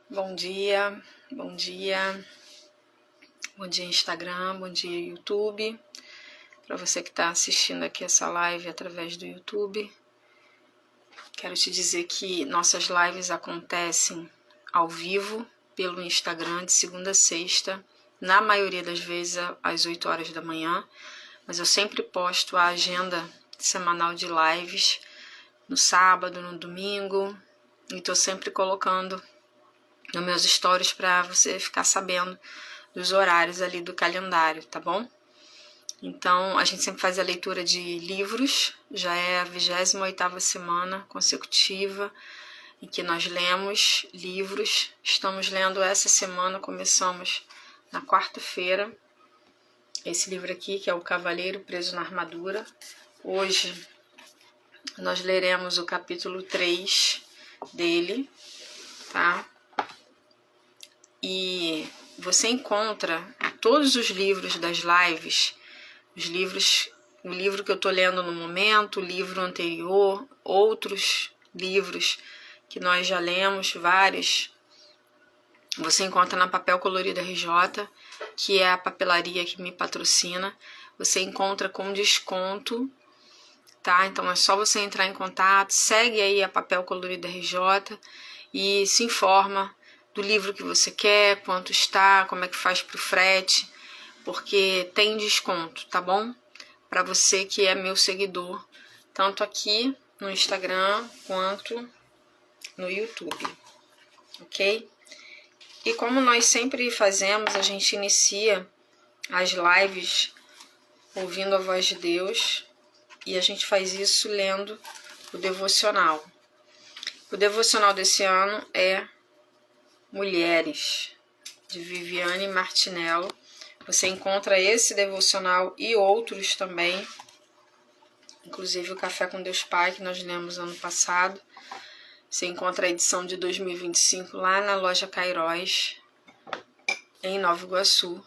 Bom dia, bom dia, bom dia Instagram, bom dia YouTube. Para você que está assistindo aqui essa live através do YouTube, quero te dizer que nossas lives acontecem ao vivo pelo Instagram de segunda a sexta, na maioria das vezes às 8 horas da manhã, mas eu sempre posto a agenda semanal de lives no sábado, no domingo, e estou sempre colocando nos meus stories para você ficar sabendo dos horários ali do calendário, tá bom? Então, a gente sempre faz a leitura de livros, já é a 28ª semana consecutiva em que nós lemos livros. Estamos lendo essa semana, começamos na quarta-feira, esse livro aqui, que é O Cavaleiro Preso na Armadura. Hoje, nós leremos o capítulo 3 dele, tá? E você encontra todos os livros das lives, o livro que eu estou lendo no momento, o livro anterior, outros livros que nós já lemos, vários, você encontra na Papel Colorido RJ, que é a papelaria que me patrocina. Você encontra com desconto, tá? Então é só você entrar em contato, segue aí a Papel Colorido RJ e se informa do livro que você quer, quanto está, como é que faz pro frete, porque tem desconto, tá bom? Para você que é meu seguidor, tanto aqui no Instagram quanto no YouTube, ok? E como nós sempre fazemos, a gente inicia as lives ouvindo a voz de Deus e a gente faz isso lendo o devocional. O devocional desse ano é Mulheres, de Viviane Martinello. Você encontra esse devocional e outros também, inclusive o Café com Deus Pai, que nós lemos ano passado. Você encontra a edição de 2025 lá na loja Cairóis, em Nova Iguaçu,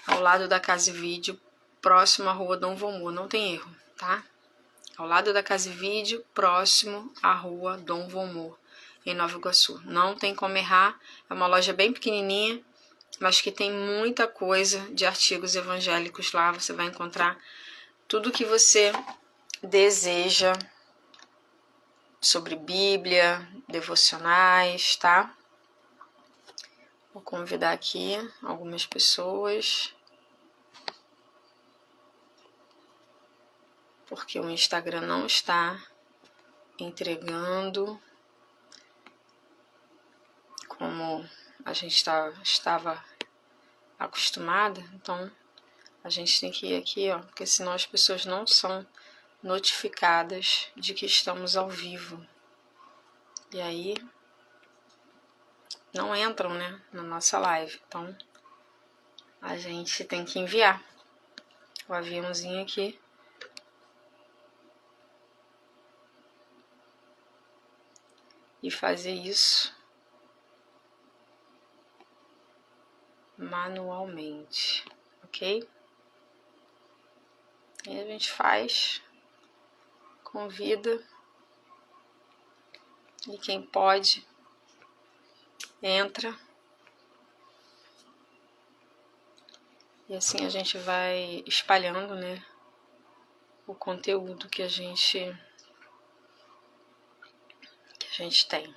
ao lado da Casa e Vídeo, próximo à Rua Dom Valmor, não tem erro, tá? Ao lado da Casa e Vídeo, próximo à Rua Dom Valmor, em Nova Iguaçu. Não tem como errar, é uma loja bem pequenininha, mas que tem muita coisa de artigos evangélicos lá. Você vai encontrar tudo que você deseja sobre Bíblia, devocionais, tá? Vou convidar aqui algumas pessoas, porque o Instagram não está entregando como a gente estava acostumada. Então a gente tem que ir aqui, ó, porque senão as pessoas não são notificadas de que estamos ao vivo. E aí não entram, né, na nossa live. Então a gente tem que enviar o aviãozinho aqui. E fazer isso manualmente, ok? E a gente faz, convida, e quem pode entra, e assim a gente vai espalhando, né, o conteúdo que a gente tem.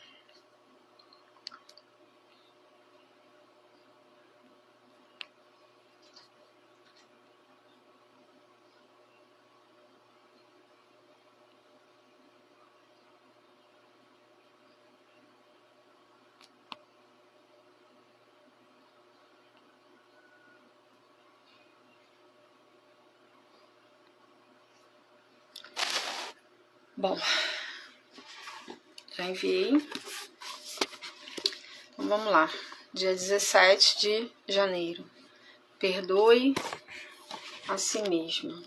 Bom, já enviei. Então vamos lá. Dia 17 de janeiro. Perdoe a si mesmo.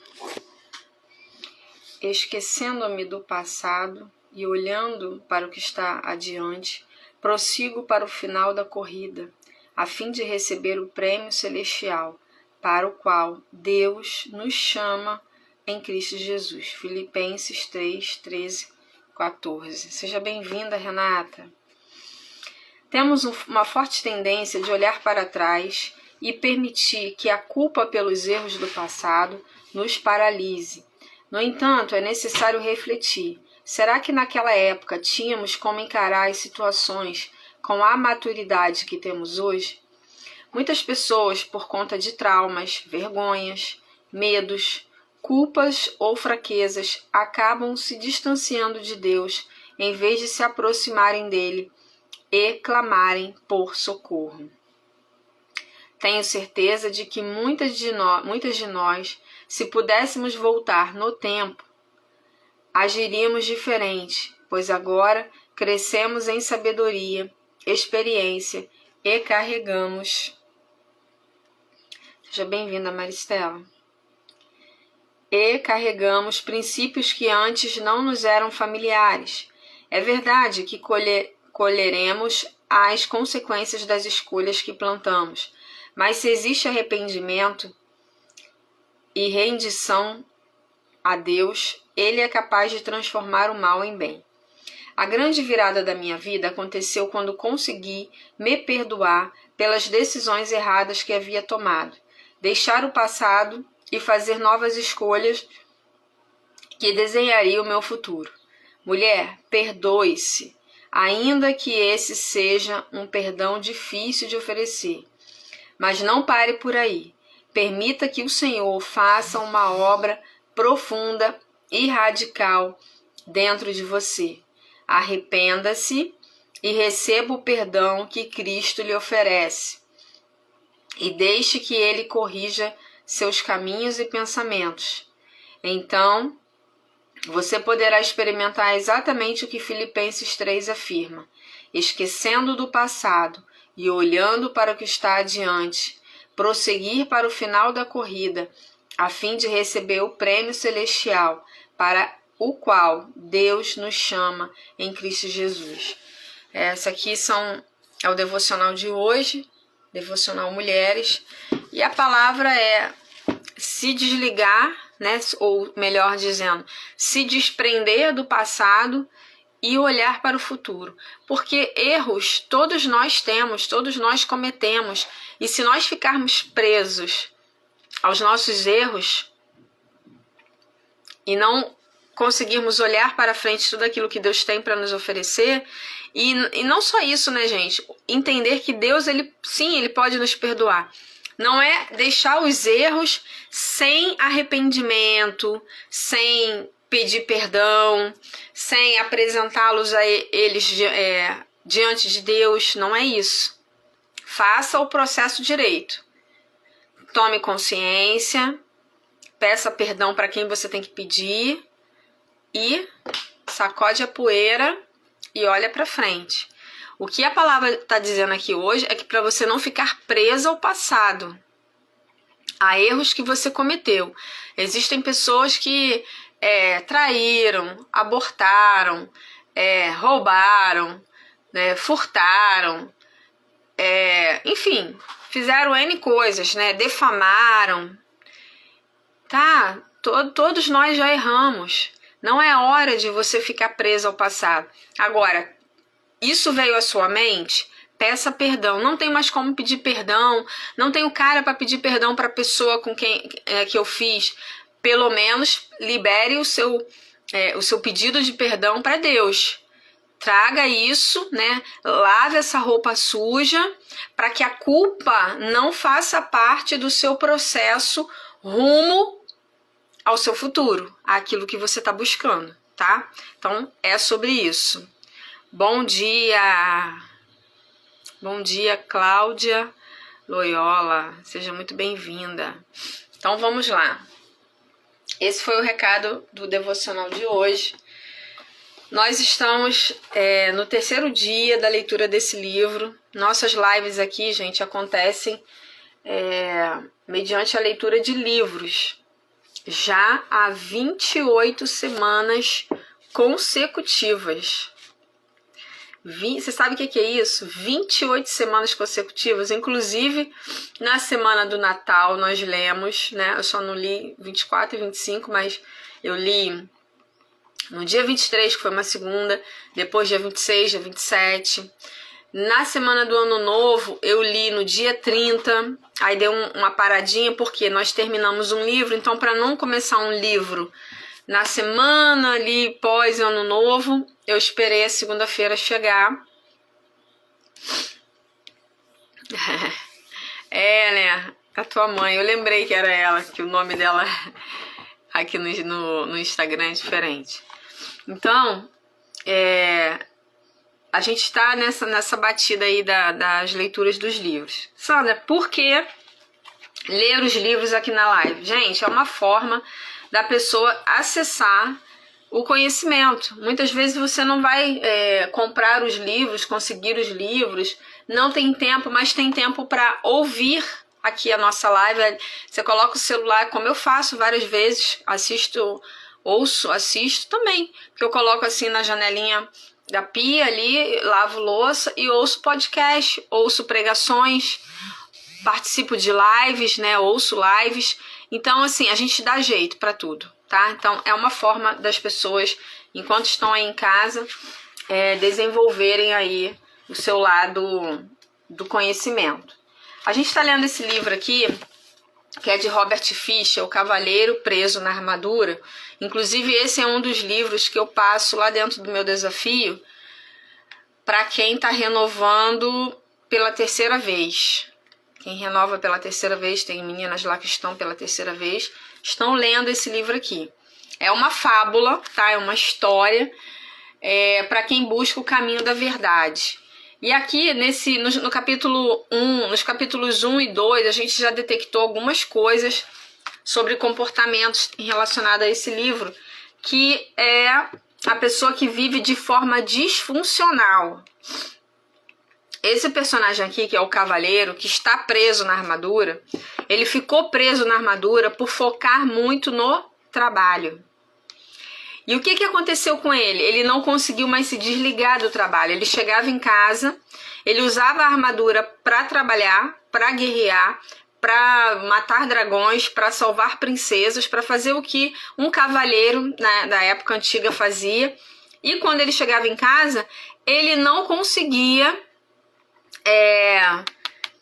Esquecendo-me do passado e olhando para o que está adiante, prossigo para o final da corrida, a fim de receber o prêmio celestial, para o qual Deus nos chama em Cristo Jesus. Filipenses 3, 13, 14. Seja bem-vinda, Renata. Temos uma forte tendência de olhar para trás e permitir que a culpa pelos erros do passado nos paralise. No entanto, é necessário refletir. Será que naquela época tínhamos como encarar as situações com a maturidade que temos hoje? Muitas pessoas, por conta de traumas, vergonhas, medos, culpas ou fraquezas, acabam se distanciando de Deus em vez de se aproximarem dele e clamarem por socorro. Tenho certeza de que muitas de nós, se pudéssemos voltar no tempo, agiríamos diferente, pois agora crescemos em sabedoria, experiência e carregamos. Seja bem-vinda, Maristela. E carregamos princípios que antes não nos eram familiares. É verdade que colheremos as consequências das escolhas que plantamos, mas se existe arrependimento e rendição a Deus, Ele é capaz de transformar o mal em bem. A grande virada da minha vida aconteceu quando consegui me perdoar pelas decisões erradas que havia tomado, deixar o passado e fazer novas escolhas que desenhariam o meu futuro. Mulher, perdoe-se, ainda que esse seja um perdão difícil de oferecer. Mas não pare por aí. Permita que o Senhor faça uma obra profunda e radical dentro de você. Arrependa-se e receba o perdão que Cristo lhe oferece. E deixe que Ele corrija seus caminhos e pensamentos. Então, você poderá experimentar exatamente o que Filipenses 3 afirma. Esquecendo do passado e olhando para o que está adiante, prosseguir para o final da corrida, a fim de receber o prêmio celestial para o qual Deus nos chama em Cristo Jesus. Essa aqui é o devocional de hoje, devocional Mulheres, e a palavra é se desligar, né, ou melhor dizendo, se desprender do passado e olhar para o futuro, porque erros todos nós temos, todos nós cometemos, e se nós ficarmos presos aos nossos erros e não conseguirmos olhar para frente tudo aquilo que Deus tem para nos oferecer, e não só isso, né, gente, entender que Deus, ele pode nos perdoar. Não é deixar os erros sem arrependimento, sem pedir perdão, sem apresentá-los a eles diante de Deus. Não é isso. Faça o processo direito. Tome consciência, peça perdão para quem você tem que pedir e sacode a poeira e olha para frente. O que a palavra está dizendo aqui hoje é que para você não ficar preso ao passado, a erros que você cometeu. Existem pessoas que traíram, abortaram, roubaram, né, furtaram, enfim, fizeram N coisas, né, defamaram. Tá, todos nós já erramos. Não é hora de você ficar preso ao passado. Agora, isso veio à sua mente? Peça perdão. Não tem mais como pedir perdão. Não tenho cara para pedir perdão para a pessoa com quem que eu fiz. Pelo menos libere o seu pedido de perdão para Deus. Traga isso, né? Lave essa roupa suja para que a culpa não faça parte do seu processo rumo ao seu futuro, àquilo que você está buscando, tá? Então, é sobre isso. Bom dia! Bom dia, Cláudia Loyola. Seja muito bem-vinda. Então, vamos lá. Esse foi o recado do devocional de hoje. Nós estamos no terceiro dia da leitura desse livro. Nossas lives aqui, gente, acontecem mediante a leitura de livros. Já há 28 semanas consecutivas. Você sabe o que é isso? 28 semanas consecutivas. Inclusive, na semana do Natal, nós lemos, né? Eu só não li 24 e 25, mas eu li no dia 23, que foi uma segunda, depois dia 26, dia 27. Na semana do Ano Novo, eu li no dia 30, aí deu uma paradinha, porque nós terminamos um livro, então para não começar um livro na semana ali pós Ano Novo, eu esperei a segunda-feira chegar. Né? A tua mãe, eu lembrei que era ela, que o nome dela aqui no Instagram é diferente. Então, a gente está nessa batida aí das leituras dos livros. Sandra, por que ler os livros aqui na live? Gente, é uma forma da pessoa acessar o conhecimento. Muitas vezes você não vai comprar os livros, conseguir os livros, não tem tempo, mas tem tempo para ouvir aqui a nossa live. Você coloca o celular, como eu faço várias vezes, assisto também, porque eu coloco assim na janelinha da pia ali, lavo louça e ouço podcast, ouço pregações, participo de lives, né? Ouço lives. Então, assim, a gente dá jeito para tudo, tá? Então, é uma forma das pessoas, enquanto estão aí em casa, desenvolverem aí o seu lado do conhecimento. A gente está lendo esse livro aqui, que é de Robert Fisher, O Cavaleiro Preso na Armadura. Inclusive, esse é um dos livros que eu passo lá dentro do meu desafio para quem está renovando pela terceira vez. Quem renova pela terceira vez, tem meninas lá que estão pela terceira vez, estão lendo esse livro aqui. É uma fábula, tá? É uma história para quem busca o caminho da verdade. E aqui, no capítulo 1, nos capítulos 1 e 2, a gente já detectou algumas coisas sobre comportamentos relacionados a esse livro, que é a pessoa que vive de forma disfuncional. Esse personagem aqui, que é o cavaleiro, que está preso na armadura, ele ficou preso na armadura por focar muito no trabalho. E o que aconteceu com ele? Ele não conseguiu mais se desligar do trabalho. Ele chegava em casa, ele usava a armadura para trabalhar, para guerrear, para matar dragões, para salvar princesas, para fazer o que um cavaleiro da época antiga fazia. E quando ele chegava em casa, ele não conseguia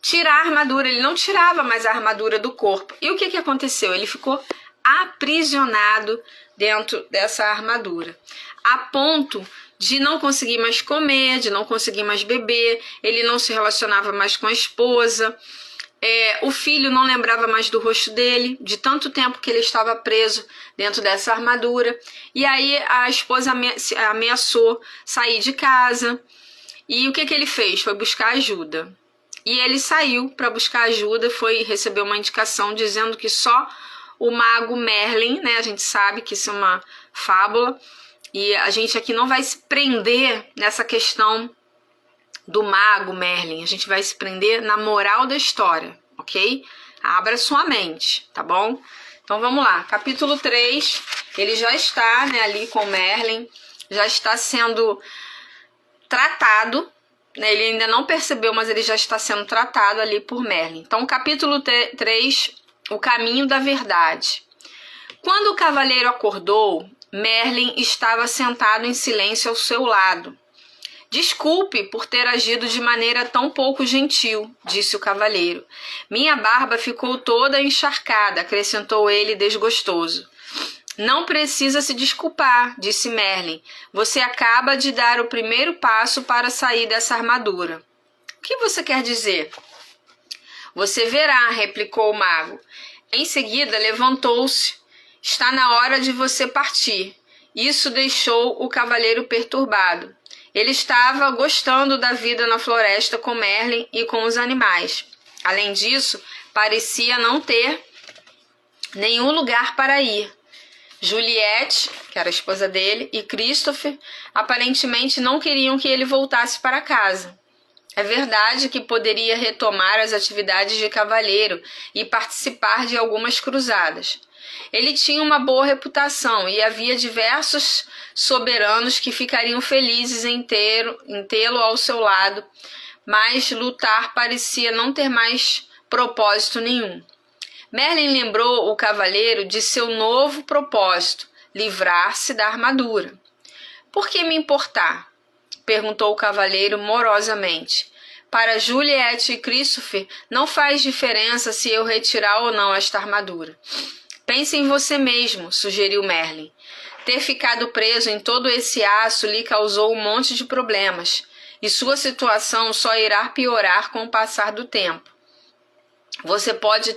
tirar a armadura, ele não tirava mais a armadura do corpo. E o que aconteceu? Ele ficou aprisionado dentro dessa armadura, a ponto de não conseguir mais comer, de não conseguir mais beber, ele não se relacionava mais com a esposa, o filho não lembrava mais do rosto dele, de tanto tempo que ele estava preso dentro dessa armadura. E aí a esposa ameaçou sair de casa, e o que ele fez? Foi buscar ajuda. E ele saiu para buscar ajuda, recebeu uma indicação dizendo que só o mago Merlin, né? A gente sabe que isso é uma fábula, e a gente aqui não vai se prender nessa questão do mago Merlin, a gente vai se prender na moral da história, ok? Abra sua mente, tá bom? Então vamos lá, capítulo 3, ele já está, né, ali com Merlin, já está sendo tratado, né? Ele ainda não percebeu, mas ele já está sendo tratado ali por Merlin. Então, capítulo 3, o caminho da verdade. Quando o cavaleiro acordou, Merlin estava sentado em silêncio ao seu lado. Desculpe por ter agido de maneira tão pouco gentil, disse o cavaleiro. Minha barba ficou toda encharcada, acrescentou ele desgostoso. Não precisa se desculpar, disse Merlin. Você acaba de dar o primeiro passo para sair dessa armadura. O que você quer dizer? Você verá, replicou o mago. Em seguida, levantou-se. Está na hora de você partir. Isso deixou o cavaleiro perturbado. Ele estava gostando da vida na floresta com Merlin e com os animais. Além disso, parecia não ter nenhum lugar para ir. Juliette, que era a esposa dele, e Christopher aparentemente não queriam que ele voltasse para casa. É verdade que poderia retomar as atividades de cavaleiro e participar de algumas cruzadas. Ele tinha uma boa reputação e havia diversos soberanos que ficariam felizes em tê-lo ao seu lado, mas lutar parecia não ter mais propósito nenhum. Merlin lembrou o cavaleiro de seu novo propósito, livrar-se da armadura. Por que me importar? Perguntou o cavaleiro morosamente. Para Juliette e Christopher, não faz diferença se eu retirar ou não esta armadura. Pense em você mesmo, sugeriu Merlin. Ter ficado preso em todo esse aço lhe causou um monte de problemas, e sua situação só irá piorar com o passar do tempo. Você pode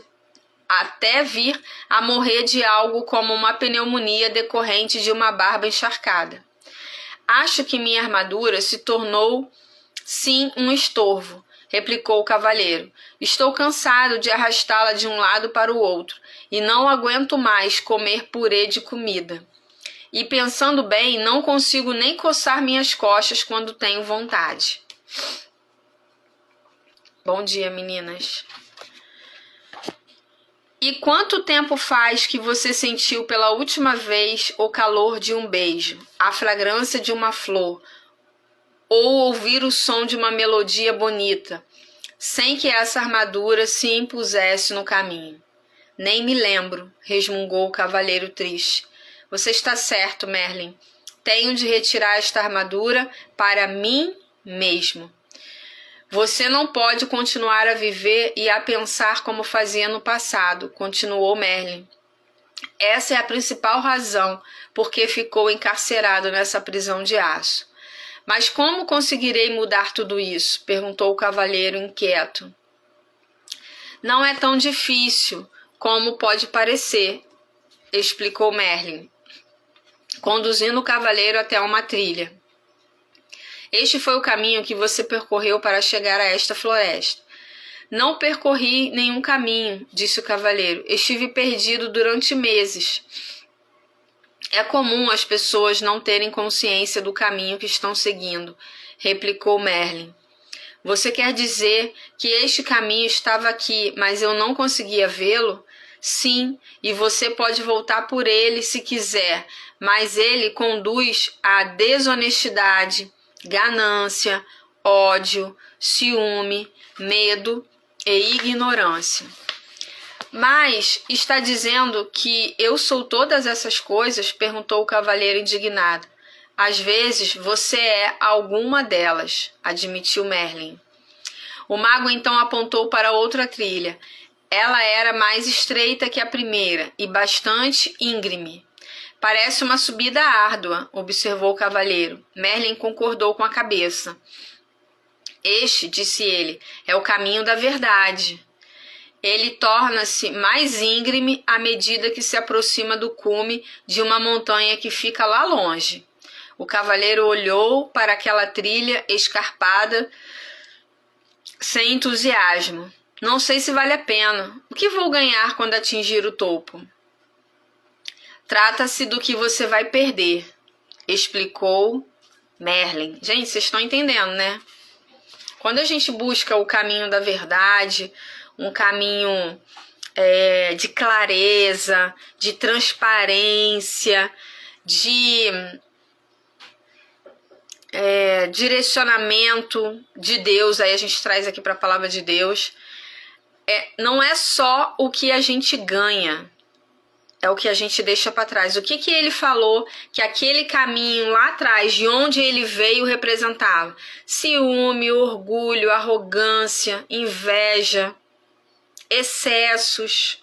até vir a morrer de algo como uma pneumonia decorrente de uma barba encharcada. Acho que minha armadura se tornou, sim, um estorvo, replicou o cavaleiro. Estou cansado de arrastá-la de um lado para o outro, e não aguento mais comer purê de comida. E pensando bem, não consigo nem coçar minhas costas quando tenho vontade. Bom dia, meninas. E quanto tempo faz que você sentiu pela última vez o calor de um beijo, a fragrância de uma flor, ou ouvir o som de uma melodia bonita, sem que essa armadura se impusesse no caminho? Nem me lembro, resmungou o cavaleiro triste. Você está certo, Merlin. Tenho de retirar esta armadura para mim mesmo. Você não pode continuar a viver e a pensar como fazia no passado, continuou Merlin. Essa é a principal razão por que ficou encarcerado nessa prisão de aço. Mas como conseguirei mudar tudo isso? Perguntou o cavaleiro inquieto. Não é tão difícil como pode parecer, explicou Merlin, conduzindo o cavaleiro até uma trilha. Este foi o caminho que você percorreu para chegar a esta floresta. Não percorri nenhum caminho, disse o cavaleiro. Estive perdido durante meses. É comum as pessoas não terem consciência do caminho que estão seguindo, replicou Merlin. Você quer dizer que este caminho estava aqui, mas eu não conseguia vê-lo? Sim, e você pode voltar por ele se quiser, mas ele conduz à desonestidade, ganância, ódio, ciúme, medo e ignorância. Mas está dizendo que eu sou todas essas coisas? Perguntou o cavaleiro indignado. Às vezes você é alguma delas, admitiu Merlin. O mago então apontou para outra trilha. Ela era mais estreita que a primeira e bastante íngreme. Parece uma subida árdua, observou o cavaleiro. Merlin concordou com a cabeça. Este, disse ele, é o caminho da verdade. Ele torna-se mais íngreme à medida que se aproxima do cume de uma montanha que fica lá longe. O cavaleiro olhou para aquela trilha escarpada sem entusiasmo. Não sei se vale a pena. O que vou ganhar quando atingir o topo? Trata-se do que você vai perder, explicou Merlin. Gente, vocês estão entendendo, né? Quando a gente busca o caminho da verdade, um caminho de clareza, de transparência, de direcionamento de Deus, aí a gente traz aqui para a palavra de Deus, não é só o que a gente ganha, é o que a gente deixa para trás. O que ele falou que aquele caminho lá atrás, de onde ele veio, representava? Ciúme, orgulho, arrogância, inveja, excessos.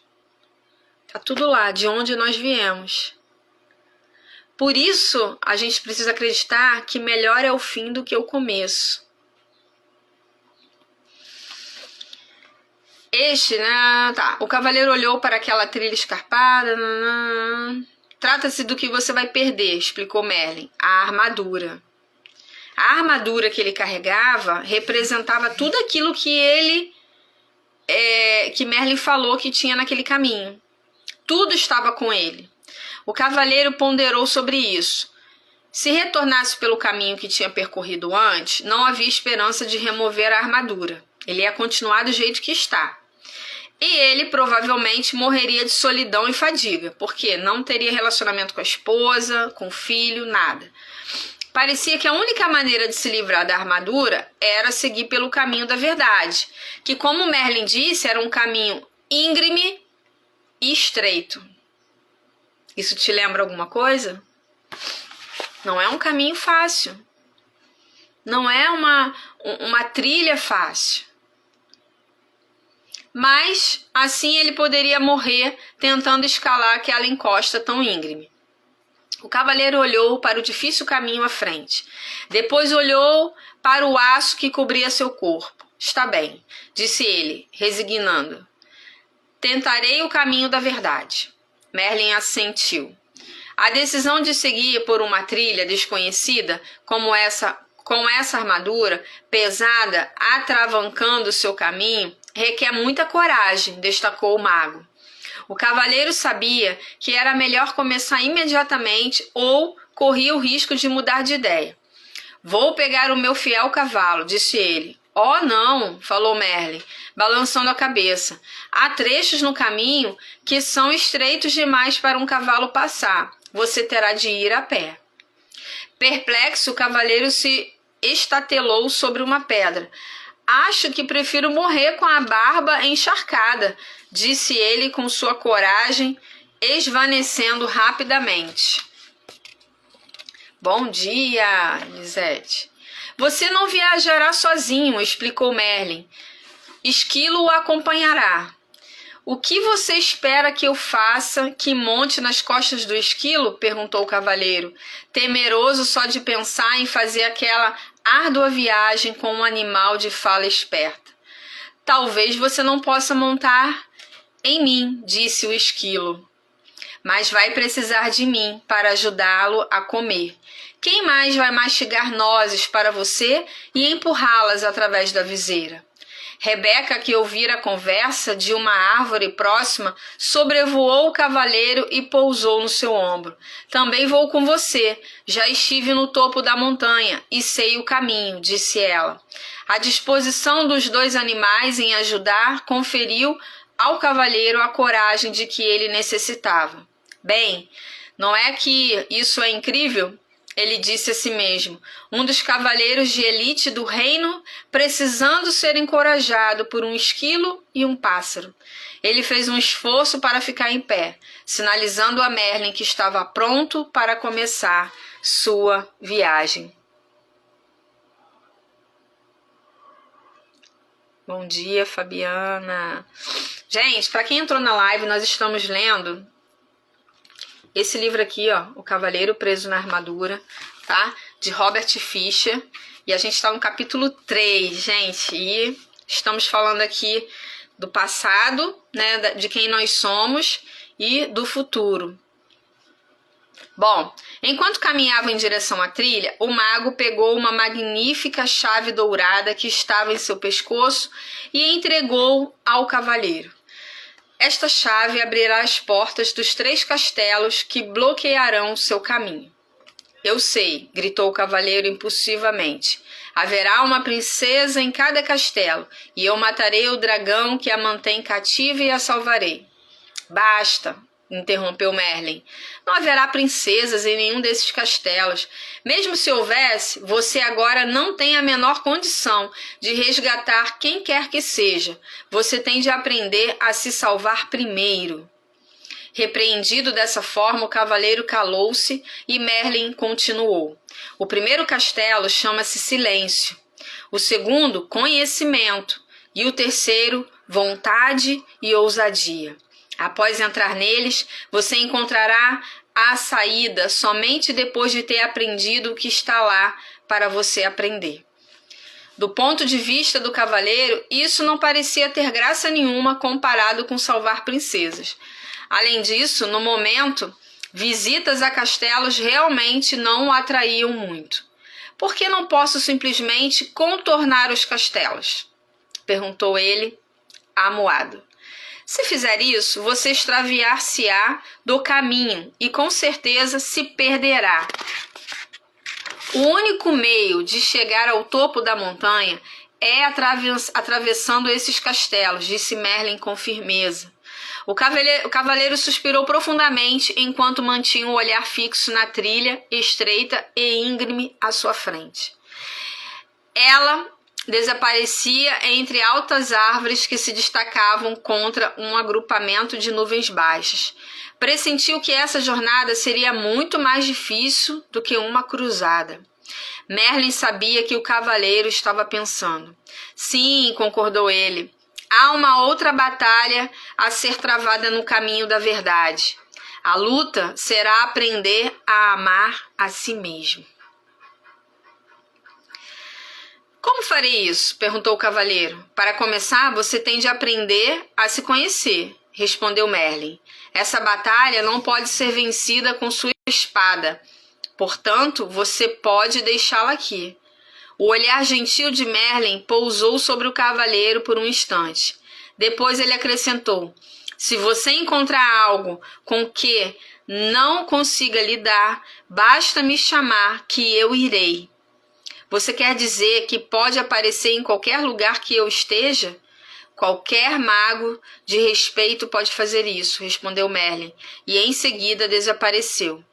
Tá tudo lá, de onde nós viemos. Por isso, a gente precisa acreditar que melhor é o fim do que o começo. O cavaleiro olhou para aquela trilha escarpada. Trata-se do que você vai perder, explicou Merlin. A armadura. A armadura que ele carregava representava tudo aquilo que que Merlin falou que tinha naquele caminho. Tudo estava com ele. O cavaleiro ponderou sobre isso. Se retornasse pelo caminho que tinha percorrido antes, não havia esperança de remover a armadura. Ele ia continuar do jeito que está. E ele provavelmente morreria de solidão e fadiga, porque não teria relacionamento com a esposa, com o filho, nada. Parecia que a única maneira de se livrar da armadura era seguir pelo caminho da verdade, que, como Merlin disse, era um caminho íngreme e estreito. Isso te lembra alguma coisa? Não é um caminho fácil. Não é uma trilha fácil. Mas assim ele poderia morrer tentando escalar aquela encosta tão íngreme. O cavaleiro olhou para o difícil caminho à frente. Depois olhou para o aço que cobria seu corpo. Está bem, disse ele, resignando. Tentarei o caminho da verdade. Merlin assentiu. A decisão de seguir por uma trilha desconhecida, com essa armadura pesada atravancando seu caminho, requer muita coragem, destacou o mago. O cavaleiro sabia que era melhor começar imediatamente ou corria o risco de mudar de ideia. Vou pegar o meu fiel cavalo, disse ele. Oh, não, falou Merlin, balançando a cabeça. Há trechos no caminho que são estreitos demais para um cavalo passar. Você terá de ir a pé. Perplexo, o cavaleiro se estatelou sobre uma pedra. Acho que prefiro morrer com a barba encharcada, disse ele com sua coragem esvanecendo rapidamente. Bom dia, Lisette. Você não viajará sozinho, explicou Merlin. Esquilo o acompanhará. O que você espera que eu faça, que monte nas costas do esquilo? Perguntou o cavaleiro, temeroso só de pensar em fazer aquela árdua viagem com um animal de fala esperta. Talvez você não possa montar em mim, disse o esquilo. Mas vai precisar de mim para ajudá-lo a comer. Quem mais vai mastigar nozes para você e empurrá-las através da viseira? Rebeca, que ouvira a conversa de uma árvore próxima, sobrevoou o cavaleiro e pousou no seu ombro. Também vou com você. Já estive no topo da montanha e sei o caminho, disse ela. A disposição dos dois animais em ajudar conferiu ao cavaleiro a coragem de que ele necessitava. Bem, não é que isso é incrível? Ele disse a si mesmo, um dos cavaleiros de elite do reino precisando ser encorajado por um esquilo e um pássaro. Ele fez um esforço para ficar em pé, sinalizando a Merlin que estava pronto para começar sua viagem. Bom dia, Fabiana. Gente, para quem entrou na live, nós estamos lendo esse livro aqui, ó, O Cavaleiro Preso na Armadura, tá? De Robert Fisher. E a gente está no capítulo 3, gente. E estamos falando aqui do passado, né? De quem nós somos e do futuro. Bom, enquanto caminhava em direção à trilha, o mago pegou uma magnífica chave dourada que estava em seu pescoço e entregou ao cavaleiro. Esta chave abrirá as portas dos 3 castelos que bloquearão seu caminho. Eu sei, gritou o cavaleiro impulsivamente. Haverá uma princesa em cada castelo, e eu matarei o dragão que a mantém cativa e a salvarei. Basta, interrompeu Merlin. Não haverá princesas em nenhum desses castelos. Mesmo se houvesse, você agora não tem a menor condição de resgatar quem quer que seja. Você tem de aprender a se salvar primeiro. Repreendido dessa forma, o cavaleiro calou-se e Merlin continuou. O primeiro castelo chama-se Silêncio. O segundo, Conhecimento. E o terceiro, Vontade e Ousadia. Após entrar neles, você encontrará a saída somente depois de ter aprendido o que está lá para você aprender. Do ponto de vista do cavaleiro, isso não parecia ter graça nenhuma comparado com salvar princesas. Além disso, no momento, visitas a castelos realmente não o atraíam muito. Por que não posso simplesmente contornar os castelos? Perguntou ele, amuado. Se fizer isso, você extraviar-se-á do caminho e com certeza se perderá. O único meio de chegar ao topo da montanha é atravessando esses castelos, disse Merlin com firmeza. O cavaleiro suspirou profundamente enquanto mantinha o olhar fixo na trilha estreita e íngreme à sua frente. Ela desaparecia entre altas árvores que se destacavam contra um agrupamento de nuvens baixas. Pressentiu que essa jornada seria muito mais difícil do que uma cruzada. Merlin sabia que o cavaleiro estava pensando. Sim, concordou ele. Há uma outra batalha a ser travada no caminho da verdade. A luta será aprender a amar a si mesmo. Como farei isso? Perguntou o cavaleiro. Para começar, você tem de aprender a se conhecer, respondeu Merlin. Essa batalha não pode ser vencida com sua espada. Portanto, você pode deixá-la aqui. O olhar gentil de Merlin pousou sobre o cavaleiro por um instante. Depois ele acrescentou: se você encontrar algo com que não consiga lidar, basta me chamar que eu irei. Você quer dizer que pode aparecer em qualquer lugar que eu esteja? Qualquer mago de respeito pode fazer isso, respondeu Merlin, e em seguida desapareceu.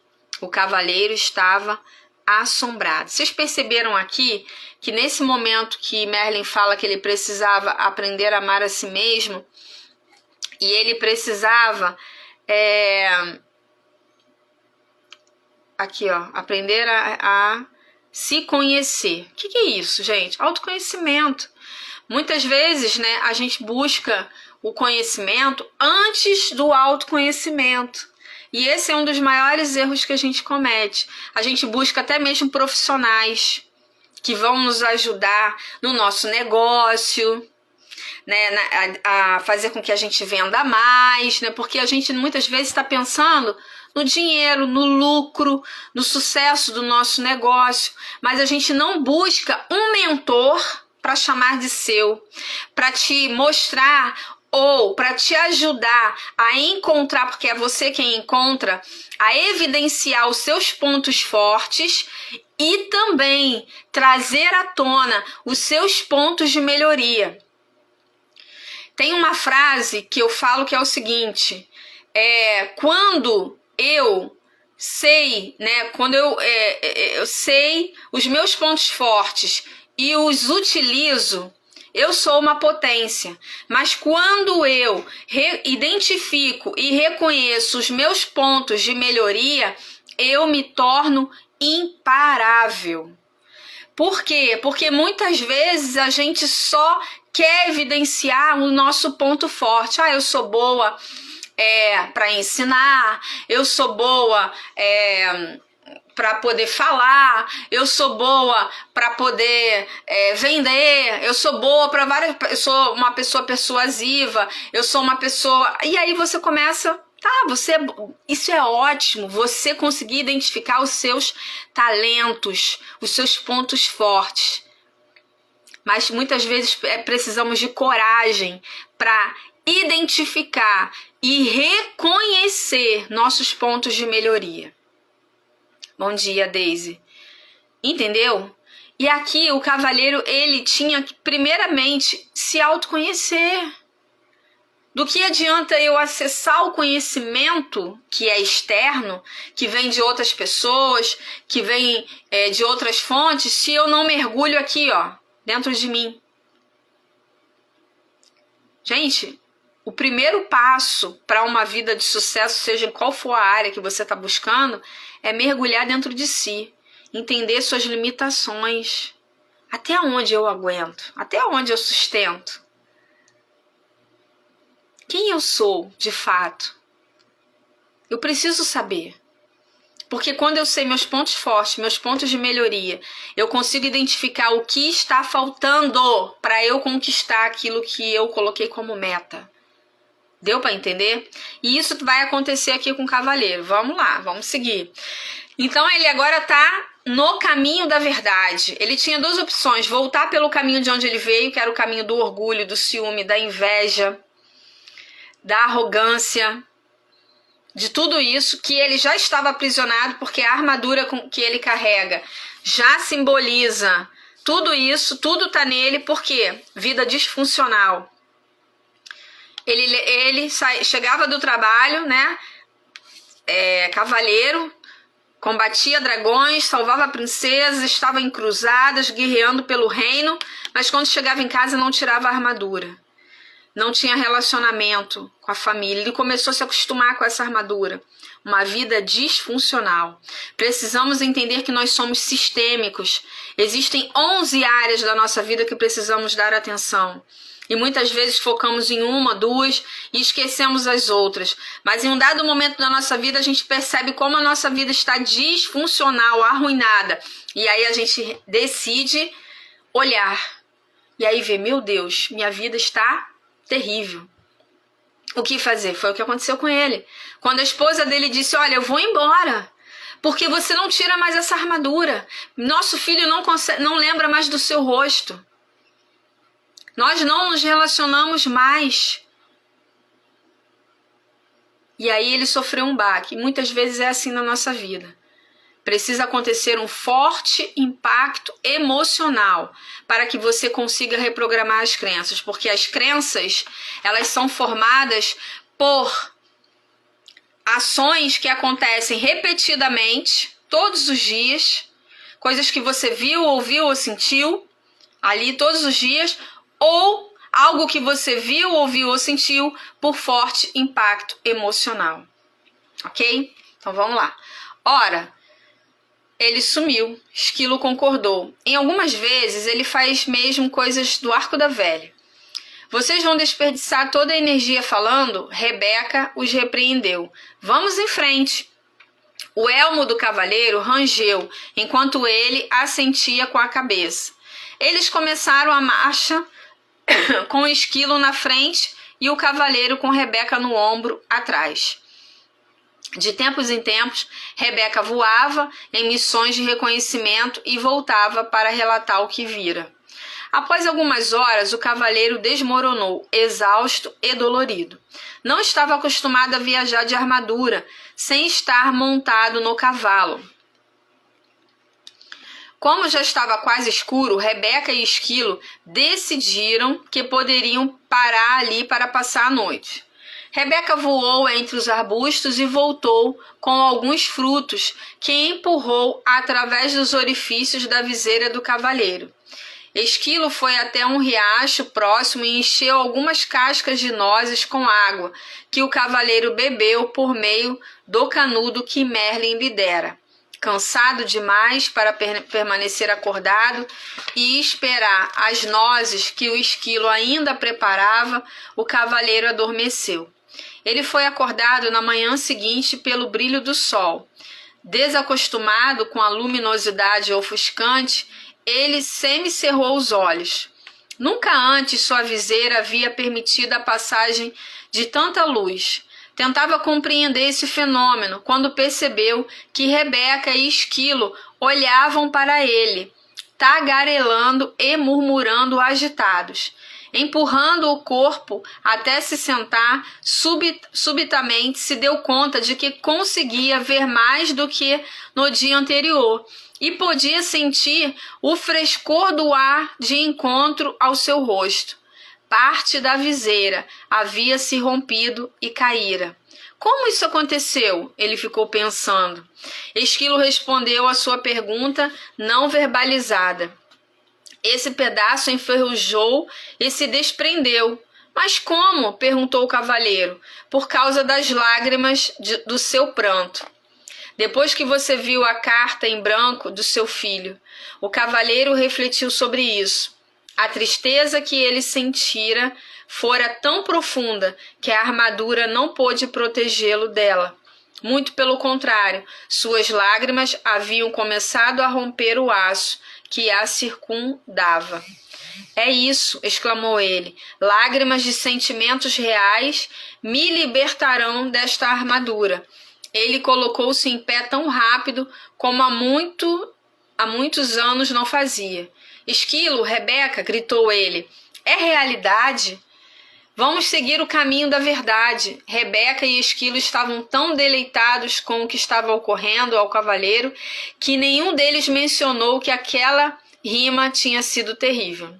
O cavaleiro estava assombrado. Vocês perceberam aqui que nesse momento que Merlin fala que ele precisava aprender a amar a si mesmo, e ele precisava aprender a se conhecer. O que é isso, gente? Autoconhecimento. Muitas vezes, né, a gente busca o conhecimento antes do autoconhecimento. E esse é um dos maiores erros que a gente comete. A gente busca até mesmo profissionais que vão nos ajudar no nosso negócio, né, a fazer com que a gente venda mais, né, porque a gente muitas vezes está pensando no dinheiro, no lucro, no sucesso do nosso negócio, mas a gente não busca um mentor para chamar de seu, para te mostrar ou para te ajudar a encontrar, porque é você quem encontra, a evidenciar os seus pontos fortes e também trazer à tona os seus pontos de melhoria. Tem uma frase que eu falo que é o seguinte: quando eu sei, né, quando eu sei os meus pontos fortes e os utilizo, eu sou uma potência. Mas quando eu identifico e reconheço os meus pontos de melhoria, eu me torno imparável. Por quê? Porque muitas vezes a gente só quer evidenciar o nosso ponto forte. Eu sou boa para ensinar, eu sou boa para poder falar, eu sou boa para poder vender, eu sou boa para eu sou uma pessoa persuasiva, eu sou uma pessoa... E aí você começa... isso é ótimo, você conseguir identificar os seus talentos, os seus pontos fortes. Mas muitas vezes precisamos de coragem para identificar e reconhecer nossos pontos de melhoria. Bom dia, Daisy. Entendeu? E aqui o cavaleiro, ele tinha que primeiramente se autoconhecer. Do que adianta eu acessar o conhecimento que é externo, que vem de outras pessoas, que vem de outras fontes, se eu não mergulho aqui, dentro de mim? Gente, o primeiro passo para uma vida de sucesso, seja em qual for a área que você está buscando, é mergulhar dentro de si, entender suas limitações. Até onde eu aguento? Até onde eu sustento? Quem eu sou, de fato? Eu preciso saber. Porque quando eu sei meus pontos fortes, meus pontos de melhoria, eu consigo identificar o que está faltando para eu conquistar aquilo que eu coloquei como meta. Deu para entender? E isso vai acontecer aqui com o cavaleiro. Vamos lá, vamos seguir. Então ele agora está no caminho da verdade. Ele tinha duas opções: voltar pelo caminho de onde ele veio, que era o caminho do orgulho, do ciúme, da inveja, da arrogância, de tudo isso que ele já estava aprisionado, porque a armadura que ele carrega já simboliza tudo isso, tudo está nele, porque vida disfuncional. Ele chegava do trabalho, né? Cavaleiro, combatia dragões, salvava princesas, estava em cruzadas, guerreando pelo reino, mas quando chegava em casa não tirava a armadura. não tinha relacionamento com a família. Ele começou a se acostumar com essa armadura. Uma vida disfuncional. Precisamos entender que nós somos sistêmicos. Existem 11 áreas da nossa vida que precisamos dar atenção. E muitas vezes focamos em uma, duas e esquecemos as outras. Mas em um dado momento da nossa vida, a gente percebe como a nossa vida está disfuncional, arruinada. E aí a gente decide olhar. E aí vê, meu Deus, minha vida está terrível. O que fazer? Foi o que aconteceu com ele. Quando a esposa dele disse, olha, eu vou embora, porque você não tira mais essa armadura. Nosso filho não lembra mais do seu rosto. Nós não nos relacionamos mais. E aí ele sofreu um baque. Muitas vezes é assim na nossa vida. Precisa acontecer um forte impacto emocional para que você consiga reprogramar as crenças. Porque as crenças, elas são formadas por ações que acontecem repetidamente, todos os dias. Coisas que você viu, ouviu ou sentiu ali todos os dias. Ou algo que você viu, ouviu ou sentiu por forte impacto emocional. Ok? Então vamos lá. Ora, ele sumiu, Esquilo concordou. Em algumas vezes ele faz mesmo coisas do arco da velha. Vocês vão desperdiçar toda a energia falando? Rebeca os repreendeu. Vamos em frente. O elmo do cavaleiro rangeu, enquanto ele assentia com a cabeça. Eles começaram a marcha com o Esquilo na frente e o cavaleiro com Rebeca no ombro atrás. De tempos em tempos, Rebeca voava em missões de reconhecimento e voltava para relatar o que vira. Após algumas horas, o cavaleiro desmoronou, exausto e dolorido. Não estava acostumado a viajar de armadura, sem estar montado no cavalo. Como já estava quase escuro, Rebeca e Esquilo decidiram que poderiam parar ali para passar a noite. Rebeca voou entre os arbustos e voltou com alguns frutos que empurrou através dos orifícios da viseira do cavaleiro. Esquilo foi até um riacho próximo e encheu algumas cascas de nozes com água, que o cavaleiro bebeu por meio do canudo que Merlin lhe dera. Cansado demais para permanecer acordado e esperar as nozes que o Esquilo ainda preparava, o cavaleiro adormeceu. Ele foi acordado na manhã seguinte pelo brilho do sol. Desacostumado com a luminosidade ofuscante, ele semicerrou os olhos. Nunca antes sua viseira havia permitido a passagem de tanta luz. Tentava compreender esse fenômeno quando percebeu que Rebeca e Esquilo olhavam para ele, tagarelando e murmurando agitados. Empurrando o corpo até se sentar, subitamente se deu conta de que conseguia ver mais do que no dia anterior e podia sentir o frescor do ar de encontro ao seu rosto. Parte da viseira havia se rompido e caíra. Como isso aconteceu? Ele ficou pensando. Esquilo respondeu à sua pergunta não verbalizada. Esse pedaço enferrujou e se desprendeu. Mas como? Perguntou o cavaleiro. Por causa das lágrimas do seu pranto. Depois que você viu a carta em branco do seu filho, o cavaleiro refletiu sobre isso. A tristeza que ele sentira fora tão profunda que a armadura não pôde protegê-lo dela. Muito pelo contrário, suas lágrimas haviam começado a romper o aço que a circundava. É isso, exclamou ele. Lágrimas de sentimentos reais me libertarão desta armadura. Ele colocou-se em pé tão rápido como há muitos anos não fazia. Esquilo, Rebeca, gritou ele. É realidade? Vamos seguir o caminho da verdade. Rebeca e Esquilo estavam tão deleitados com o que estava ocorrendo ao cavaleiro que nenhum deles mencionou que aquela rima tinha sido terrível.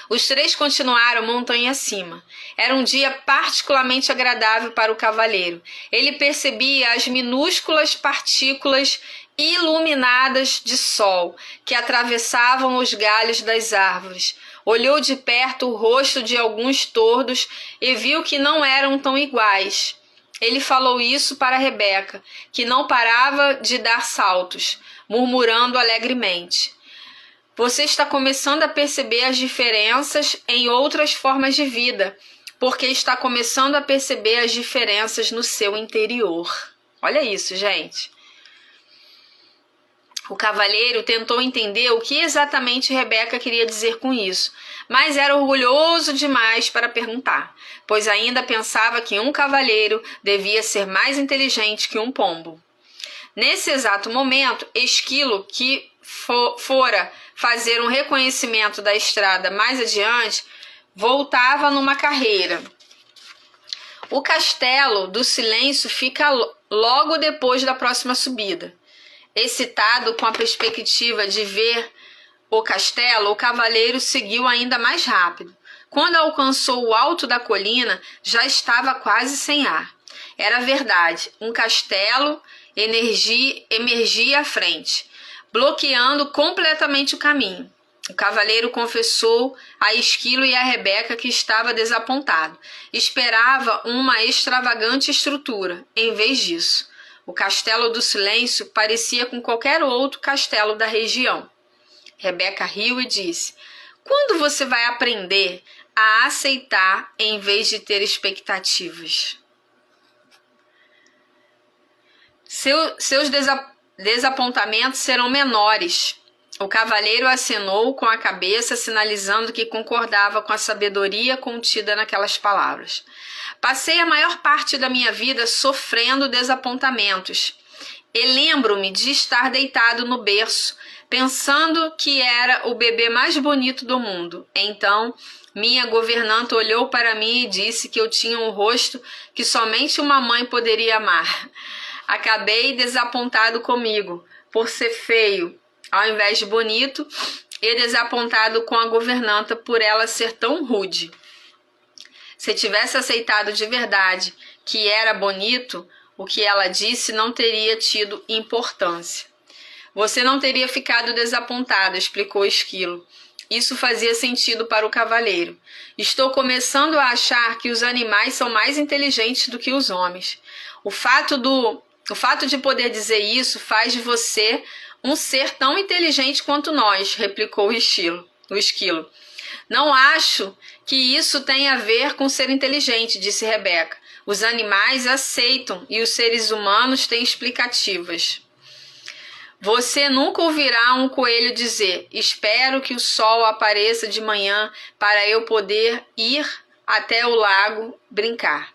Os três continuaram montanha acima. Era um dia particularmente agradável para o cavaleiro. Ele percebia as minúsculas partículas iluminadas de sol, que atravessavam os galhos das árvores. Olhou de perto o rosto de alguns tordos e viu que não eram tão iguais. Ele falou isso para Rebeca, que não parava de dar saltos, murmurando alegremente. Você está começando a perceber as diferenças em outras formas de vida, porque está começando a perceber as diferenças no seu interior. Olha isso, gente. O cavalheiro tentou entender o que exatamente Rebeca queria dizer com isso, mas era orgulhoso demais para perguntar, pois ainda pensava que um cavalheiro devia ser mais inteligente que um pombo. Nesse exato momento, Esquilo, que fora fazer um reconhecimento da estrada mais adiante, voltava numa carreira. O castelo do silêncio fica logo depois da próxima subida. Excitado com a perspectiva de ver o castelo, o cavaleiro seguiu ainda mais rápido. Quando alcançou o alto da colina, já estava quase sem ar. Era verdade, um castelo emergia à frente, bloqueando completamente o caminho. O cavaleiro confessou a Esquilo e a Rebeca que estava desapontado. Esperava uma extravagante estrutura, em vez disso. O castelo do silêncio parecia com qualquer outro castelo da região. Rebeca riu e disse: quando você vai aprender a aceitar em vez de ter expectativas? Seus desapontamentos serão menores. O cavaleiro acenou com a cabeça, sinalizando que concordava com a sabedoria contida naquelas palavras. Passei a maior parte da minha vida sofrendo desapontamentos. E lembro-me de estar deitado no berço, pensando que era o bebê mais bonito do mundo. Então, minha governanta olhou para mim e disse que eu tinha um rosto que somente uma mãe poderia amar. Acabei desapontado comigo, por ser feio, ao invés de bonito, e desapontado com a governanta por ela ser tão rude. Se tivesse aceitado de verdade que era bonito, o que ela disse não teria tido importância. Você não teria ficado desapontado, explicou Esquilo. Isso fazia sentido para o cavaleiro. Estou começando a achar que os animais são mais inteligentes do que os homens. O fato de poder dizer isso faz de você um ser tão inteligente quanto nós, replicou o Esquilo. Não acho que isso tenha a ver com ser inteligente, disse Rebeca. Os animais aceitam e os seres humanos têm explicativas. Você nunca ouvirá um coelho dizer: espero que o sol apareça de manhã para eu poder ir até o lago brincar.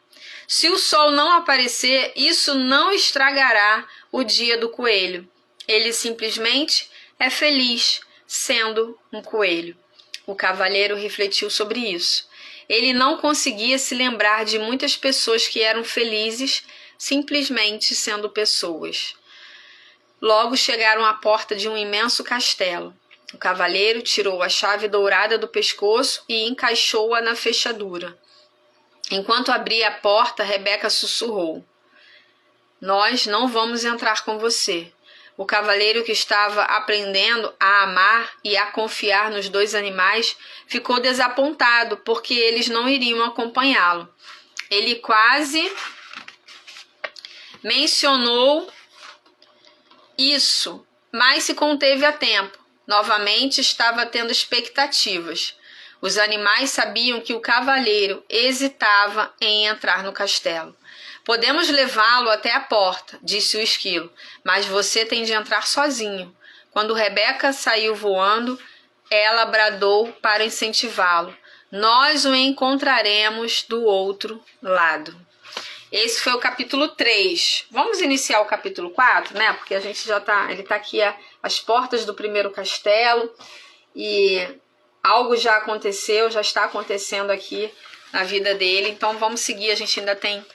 Se o sol não aparecer, isso não estragará o dia do coelho. Ele simplesmente é feliz sendo um coelho. O cavaleiro refletiu sobre isso. Ele não conseguia se lembrar de muitas pessoas que eram felizes simplesmente sendo pessoas. Logo chegaram à porta de um imenso castelo. O cavaleiro tirou a chave dourada do pescoço e encaixou-a na fechadura. Enquanto abria a porta, Rebeca sussurrou: nós não vamos entrar com você. O cavaleiro, que estava aprendendo a amar e a confiar nos dois animais, ficou desapontado porque eles não iriam acompanhá-lo. Ele quase mencionou isso, mas se conteve a tempo. Novamente estava tendo expectativas. Os animais sabiam que o cavaleiro hesitava em entrar no castelo. Podemos levá-lo até a porta, disse o Esquilo, mas você tem de entrar sozinho. Quando Rebeca saiu voando, ela bradou para incentivá-lo. Nós o encontraremos do outro lado. Esse foi o capítulo 3. Vamos iniciar o capítulo 4, né? Porque a gente ele tá aqui às portas do primeiro castelo e algo já aconteceu, já está acontecendo aqui na vida dele. Então vamos seguir, a gente ainda tem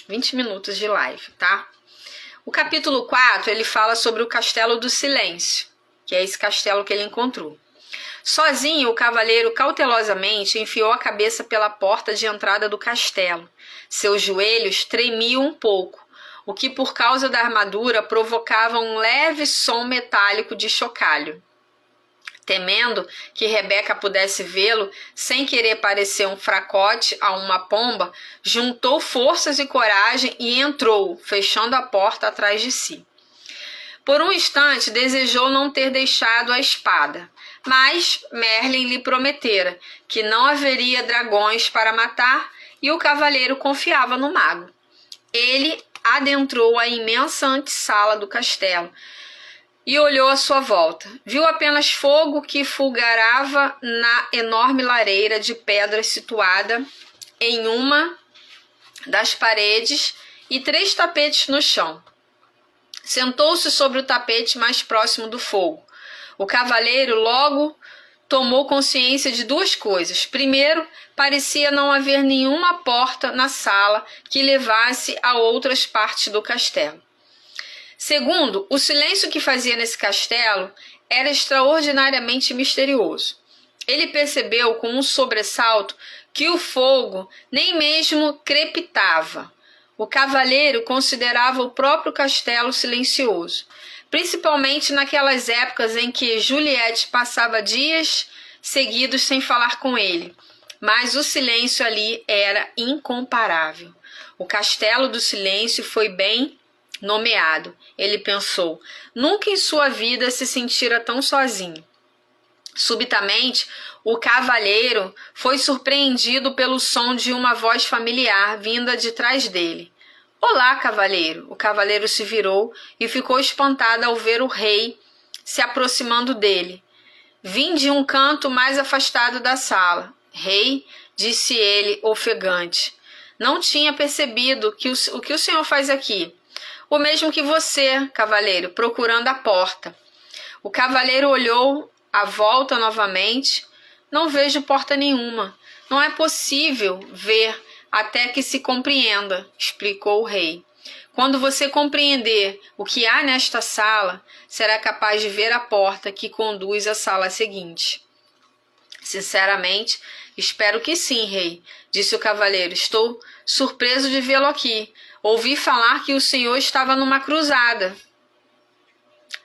20 minutos de live, tá? O capítulo 4, ele fala sobre o Castelo do Silêncio, que é esse castelo que ele encontrou. Sozinho, o cavaleiro cautelosamente enfiou a cabeça pela porta de entrada do castelo. Seus joelhos tremiam um pouco. o que por causa da armadura provocava um leve som metálico de chocalho. Temendo que Rebeca pudesse vê-lo, sem querer parecer um fracote a uma pomba, juntou forças e coragem e entrou, fechando a porta atrás de si. Por um instante desejou não ter deixado a espada, mas Merlin lhe prometera que não haveria dragões para matar e o cavaleiro confiava no mago. Ele adentrou a imensa antessala do castelo e olhou à sua volta. Viu apenas fogo que fulgurava na enorme lareira de pedras situada em uma das paredes e 3 tapetes no chão. Sentou-se sobre o tapete mais próximo do fogo. O cavaleiro logo tomou consciência de 2 coisas. Primeiro, parecia não haver nenhuma porta na sala que levasse a outras partes do castelo. Segundo, o silêncio que fazia nesse castelo era extraordinariamente misterioso. Ele percebeu com um sobressalto que o fogo nem mesmo crepitava. O cavaleiro considerava o próprio castelo silencioso, principalmente naquelas épocas em que Juliette passava dias seguidos sem falar com ele. Mas o silêncio ali era incomparável. O castelo do silêncio foi bem nomeado. Ele pensou, nunca em sua vida se sentira tão sozinho. Subitamente, o cavaleiro foi surpreendido pelo som de uma voz familiar vinda de trás dele. Olá, cavaleiro! O cavaleiro se virou e ficou espantado ao ver o rei se aproximando dele. Vim de um canto mais afastado da sala. Rei, disse ele, ofegante. Não tinha percebido o que o senhor faz aqui. O mesmo que você, cavaleiro, procurando a porta. O cavaleiro olhou à volta novamente. Não vejo porta nenhuma. Não é possível ver até que se compreenda, explicou o rei. Quando você compreender o que há nesta sala, será capaz de ver a porta que conduz à sala seguinte. Sinceramente, espero que sim, rei, disse o cavaleiro. Estou surpreso de vê-lo aqui. Ouvi falar que o senhor estava numa cruzada.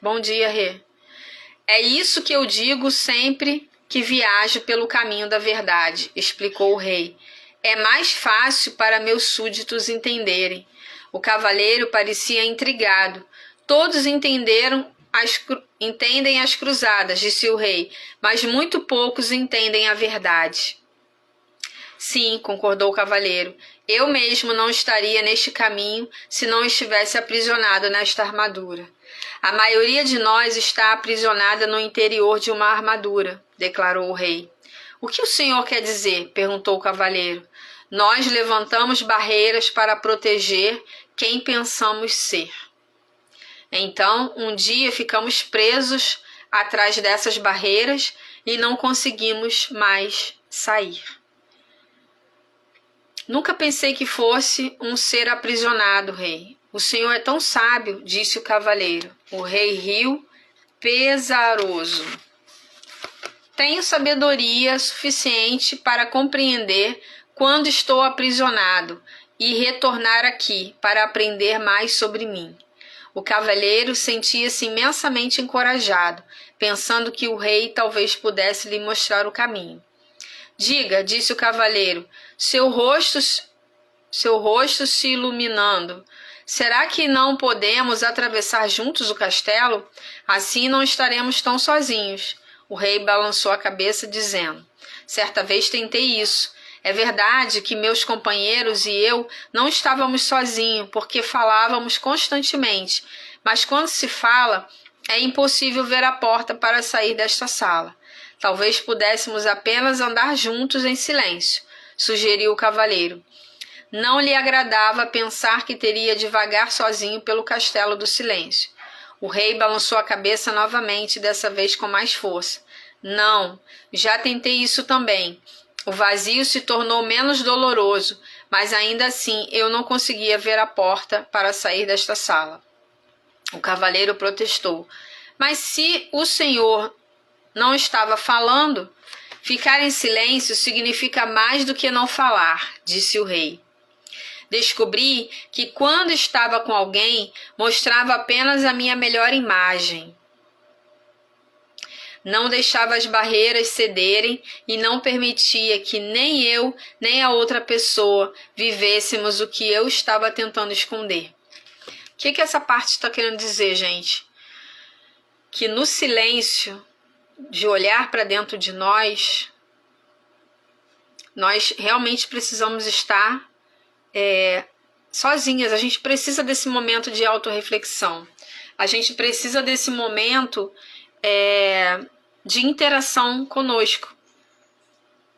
Bom dia, rei. É isso que eu digo sempre que viajo pelo caminho da verdade, explicou o rei. É mais fácil para meus súditos entenderem. O cavaleiro parecia intrigado. Todos entendem as cruzadas, disse o rei, mas muito poucos entendem a verdade. Sim, concordou o cavaleiro. Eu mesmo não estaria neste caminho se não estivesse aprisionado nesta armadura. A maioria de nós está aprisionada no interior de uma armadura, declarou o rei. O que o senhor quer dizer? Perguntou o cavaleiro. Nós levantamos barreiras para proteger quem pensamos ser. Então, um dia ficamos presos atrás dessas barreiras e não conseguimos mais sair. Nunca pensei que fosse um ser aprisionado, rei. O senhor é tão sábio, disse o cavaleiro. O rei riu, pesaroso. Tenho sabedoria suficiente para compreender quando estou aprisionado e retornar aqui para aprender mais sobre mim. O cavaleiro sentia-se imensamente encorajado, pensando que o rei talvez pudesse lhe mostrar o caminho. Diga, disse o cavaleiro, seu rosto se iluminando. Será que não podemos atravessar juntos o castelo? Assim não estaremos tão sozinhos. O rei balançou a cabeça, dizendo, certa vez tentei isso. É verdade que meus companheiros e eu não estávamos sozinhos, porque falávamos constantemente. Mas quando se fala, é impossível ver a porta para sair desta sala. Talvez pudéssemos apenas andar juntos em silêncio, sugeriu o cavaleiro. Não lhe agradava pensar que teria de vagar sozinho pelo castelo do silêncio. O rei balançou a cabeça novamente, dessa vez com mais força. Não, já tentei isso também. O vazio se tornou menos doloroso, mas ainda assim eu não conseguia ver a porta para sair desta sala. O cavaleiro protestou. Mas se o senhor não estava falando, ficar em silêncio significa mais do que não falar, disse o rei. Descobri que quando estava com alguém, mostrava apenas a minha melhor imagem. Não deixava as barreiras cederem e não permitia que nem eu, nem a outra pessoa vivêssemos o que eu estava tentando esconder. O que essa parte está querendo dizer, gente? Que no silêncio de olhar para dentro de nós realmente precisamos estar sozinhas. A gente precisa desse momento de autorreflexão. A gente precisa desse momento de interação conosco.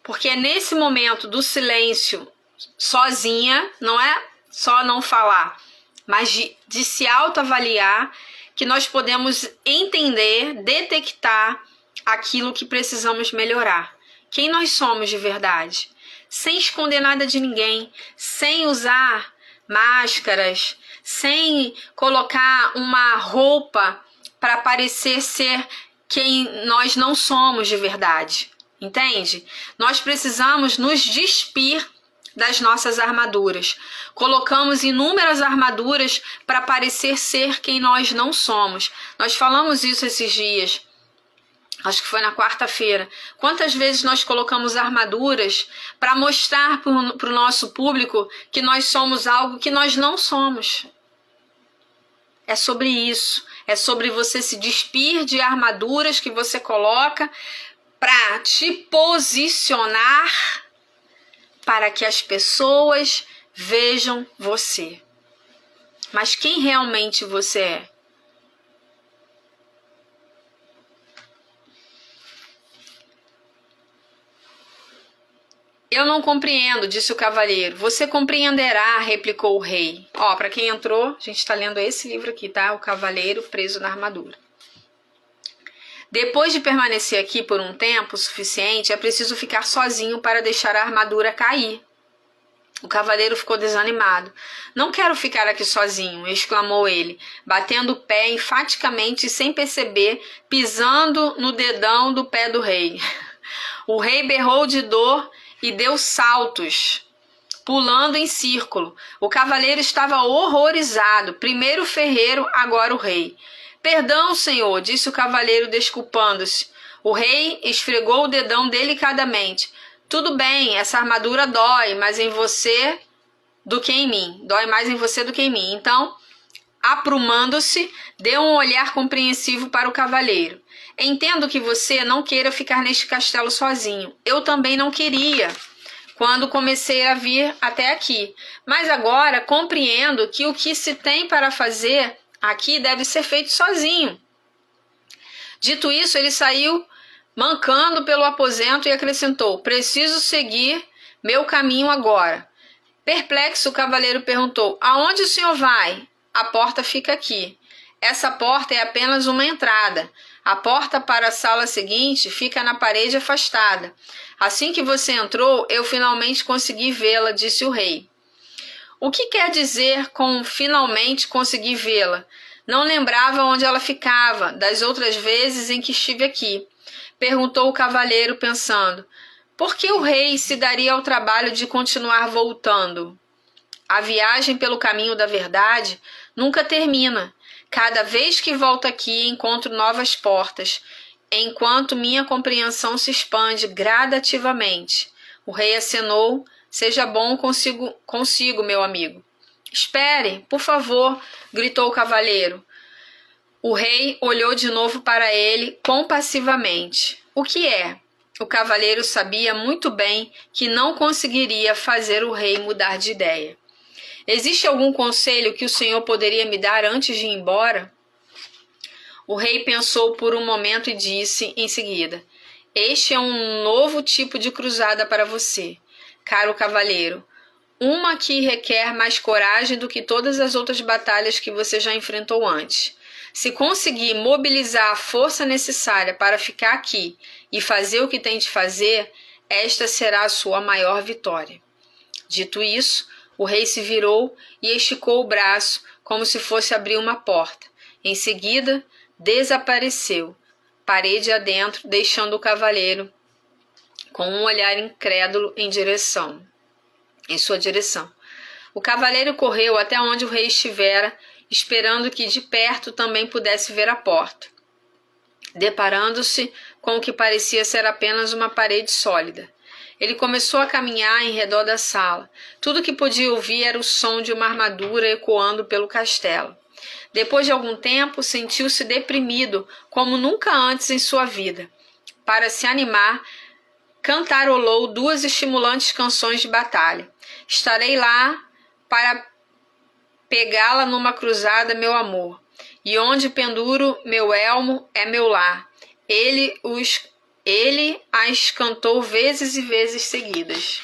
Porque é nesse momento do silêncio, sozinha, não é só não falar, mas de se autoavaliar, que nós podemos entender, detectar aquilo que precisamos melhorar. Quem nós somos de verdade. Sem esconder nada de ninguém, sem usar máscaras, sem colocar uma roupa para parecer ser quem nós não somos de verdade, entende? Nós precisamos nos despir das nossas armaduras. Colocamos inúmeras armaduras para parecer ser quem nós não somos. Nós falamos isso esses dias, acho que foi na quarta-feira. Quantas vezes nós colocamos armaduras para mostrar para o nosso público que nós somos algo que nós não somos? É sobre isso. É sobre você se despir de armaduras que você coloca para te posicionar para que as pessoas vejam você. Mas quem realmente você é? Eu não compreendo, disse o cavaleiro. Você compreenderá, replicou o rei. Ó, para quem entrou, a gente está lendo esse livro aqui, tá? O Cavaleiro Preso na Armadura. Depois de permanecer aqui por um tempo suficiente, é preciso ficar sozinho para deixar a armadura cair. O cavaleiro ficou desanimado. Não quero ficar aqui sozinho, exclamou ele, batendo o pé enfaticamente e sem perceber, pisando no dedão do pé do rei. O rei berrou de dor e deu saltos, pulando em círculo. O cavaleiro estava horrorizado. Primeiro o ferreiro, agora o rei. Perdão, senhor, disse o cavaleiro, desculpando-se. O rei esfregou o dedão delicadamente. Tudo bem, essa armadura dói, mas em você do que em mim. Dói mais em você do que em mim. Então, aprumando-se, deu um olhar compreensivo para o cavaleiro. Entendo que você não queira ficar neste castelo sozinho. Eu também não queria, quando comecei a vir até aqui. Mas agora compreendo que o que se tem para fazer aqui deve ser feito sozinho. Dito isso, ele saiu mancando pelo aposento e acrescentou: preciso seguir meu caminho agora. Perplexo, o cavaleiro perguntou: aonde o senhor vai? A porta fica aqui. Essa porta é apenas uma entrada. A porta para a sala seguinte fica na parede afastada. Assim que você entrou, eu finalmente consegui vê-la, disse o rei. O que quer dizer com finalmente consegui vê-la? Não lembrava onde ela ficava, das outras vezes em que estive aqui. Perguntou o cavaleiro, pensando. Por que o rei se daria ao trabalho de continuar voltando? A viagem pelo caminho da verdade nunca termina. Cada vez que volto aqui, encontro novas portas, enquanto minha compreensão se expande gradativamente. O rei acenou. Seja bom consigo, meu amigo. Espere, por favor, gritou o cavaleiro. O rei olhou de novo para ele compassivamente. O que é? O cavaleiro sabia muito bem que não conseguiria fazer o rei mudar de ideia. Existe algum conselho que o senhor poderia me dar antes de ir embora? O rei pensou por um momento e disse em seguida: este é um novo tipo de cruzada para você, caro cavaleiro. Uma que requer mais coragem do que todas as outras batalhas que você já enfrentou antes. Se conseguir mobilizar a força necessária para ficar aqui e fazer o que tem de fazer, esta será a sua maior vitória. Dito isso, o rei se virou e esticou o braço como se fosse abrir uma porta. Em seguida, desapareceu, parede adentro, deixando o cavaleiro com um olhar incrédulo em sua direção. O cavaleiro correu até onde o rei estivera, esperando que de perto também pudesse ver a porta, deparando-se com o que parecia ser apenas uma parede sólida. Ele começou a caminhar em redor da sala. Tudo que podia ouvir era o som de uma armadura ecoando pelo castelo. Depois de algum tempo, sentiu-se deprimido como nunca antes em sua vida. Para se animar, cantarolou 2 estimulantes canções de batalha. Estarei lá para pegá-la numa cruzada, meu amor. E onde penduro meu elmo é meu lar. Ele as cantou vezes e vezes seguidas.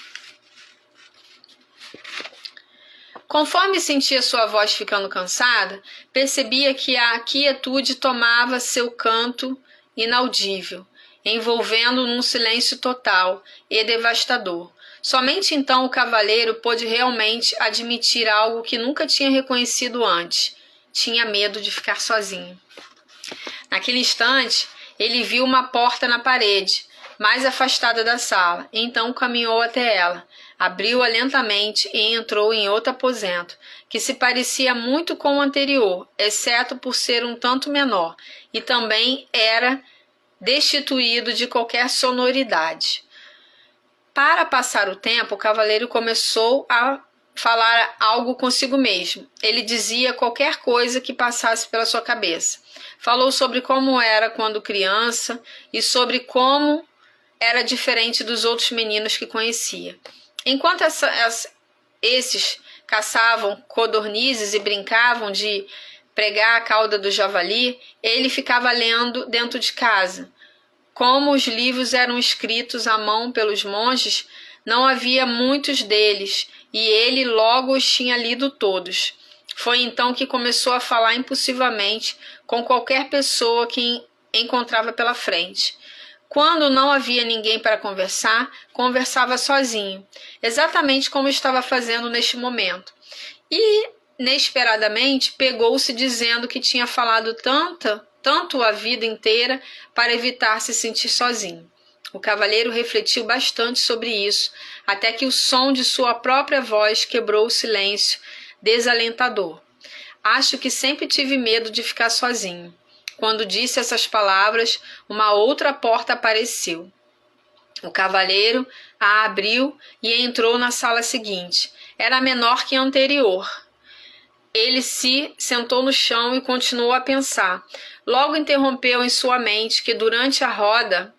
Conforme sentia sua voz ficando cansada, percebia que a quietude tomava seu canto inaudível, envolvendo num silêncio total e devastador. Somente então o cavaleiro pôde realmente admitir algo que nunca tinha reconhecido antes. Tinha medo de ficar sozinho. Naquele instante, ele viu uma porta na parede, mais afastada da sala. Então caminhou até ela, abriu-a lentamente e entrou em outro aposento, que se parecia muito com o anterior, exceto por ser um tanto menor, e também era destituído de qualquer sonoridade. Para passar o tempo, o cavaleiro começou a falar algo consigo mesmo. Ele dizia qualquer coisa que passasse pela sua cabeça. Falou sobre como era quando criança e sobre como era diferente dos outros meninos que conhecia. Enquanto esses caçavam codornizes e brincavam de pregar a cauda do javali, ele ficava lendo dentro de casa. Como os livros eram escritos à mão pelos monges, não havia muitos deles, e ele logo os tinha lido todos. Foi então que começou a falar impulsivamente com qualquer pessoa que encontrava pela frente. Quando não havia ninguém para conversar, conversava sozinho, exatamente como estava fazendo neste momento. E, inesperadamente, pegou-se dizendo que tinha falado tanto a vida inteira para evitar se sentir sozinho. O cavaleiro refletiu bastante sobre isso, até que o som de sua própria voz quebrou o silêncio desalentador. Acho que sempre tive medo de ficar sozinho. Quando disse essas palavras, uma outra porta apareceu. O cavaleiro a abriu e entrou na sala seguinte. Era menor que a anterior. Ele se sentou no chão e continuou a pensar. Logo interrompeu em sua mente que durante a roda...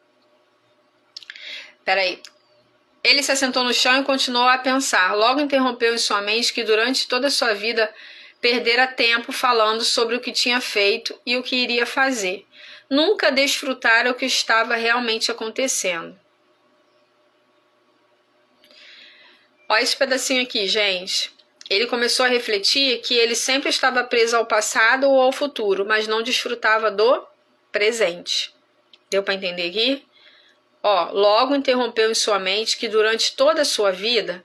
Ele se assentou no chão e continuou a pensar. Logo interrompeu em sua mente que durante toda a sua vida perdera tempo falando sobre o que tinha feito e o que iria fazer. Nunca desfrutara o que estava realmente acontecendo. Olha esse pedacinho aqui, gente. Ele começou a refletir que ele sempre estava preso ao passado ou ao futuro, mas não desfrutava do presente. Deu para entender aqui? Logo interrompeu em sua mente que durante toda a sua vida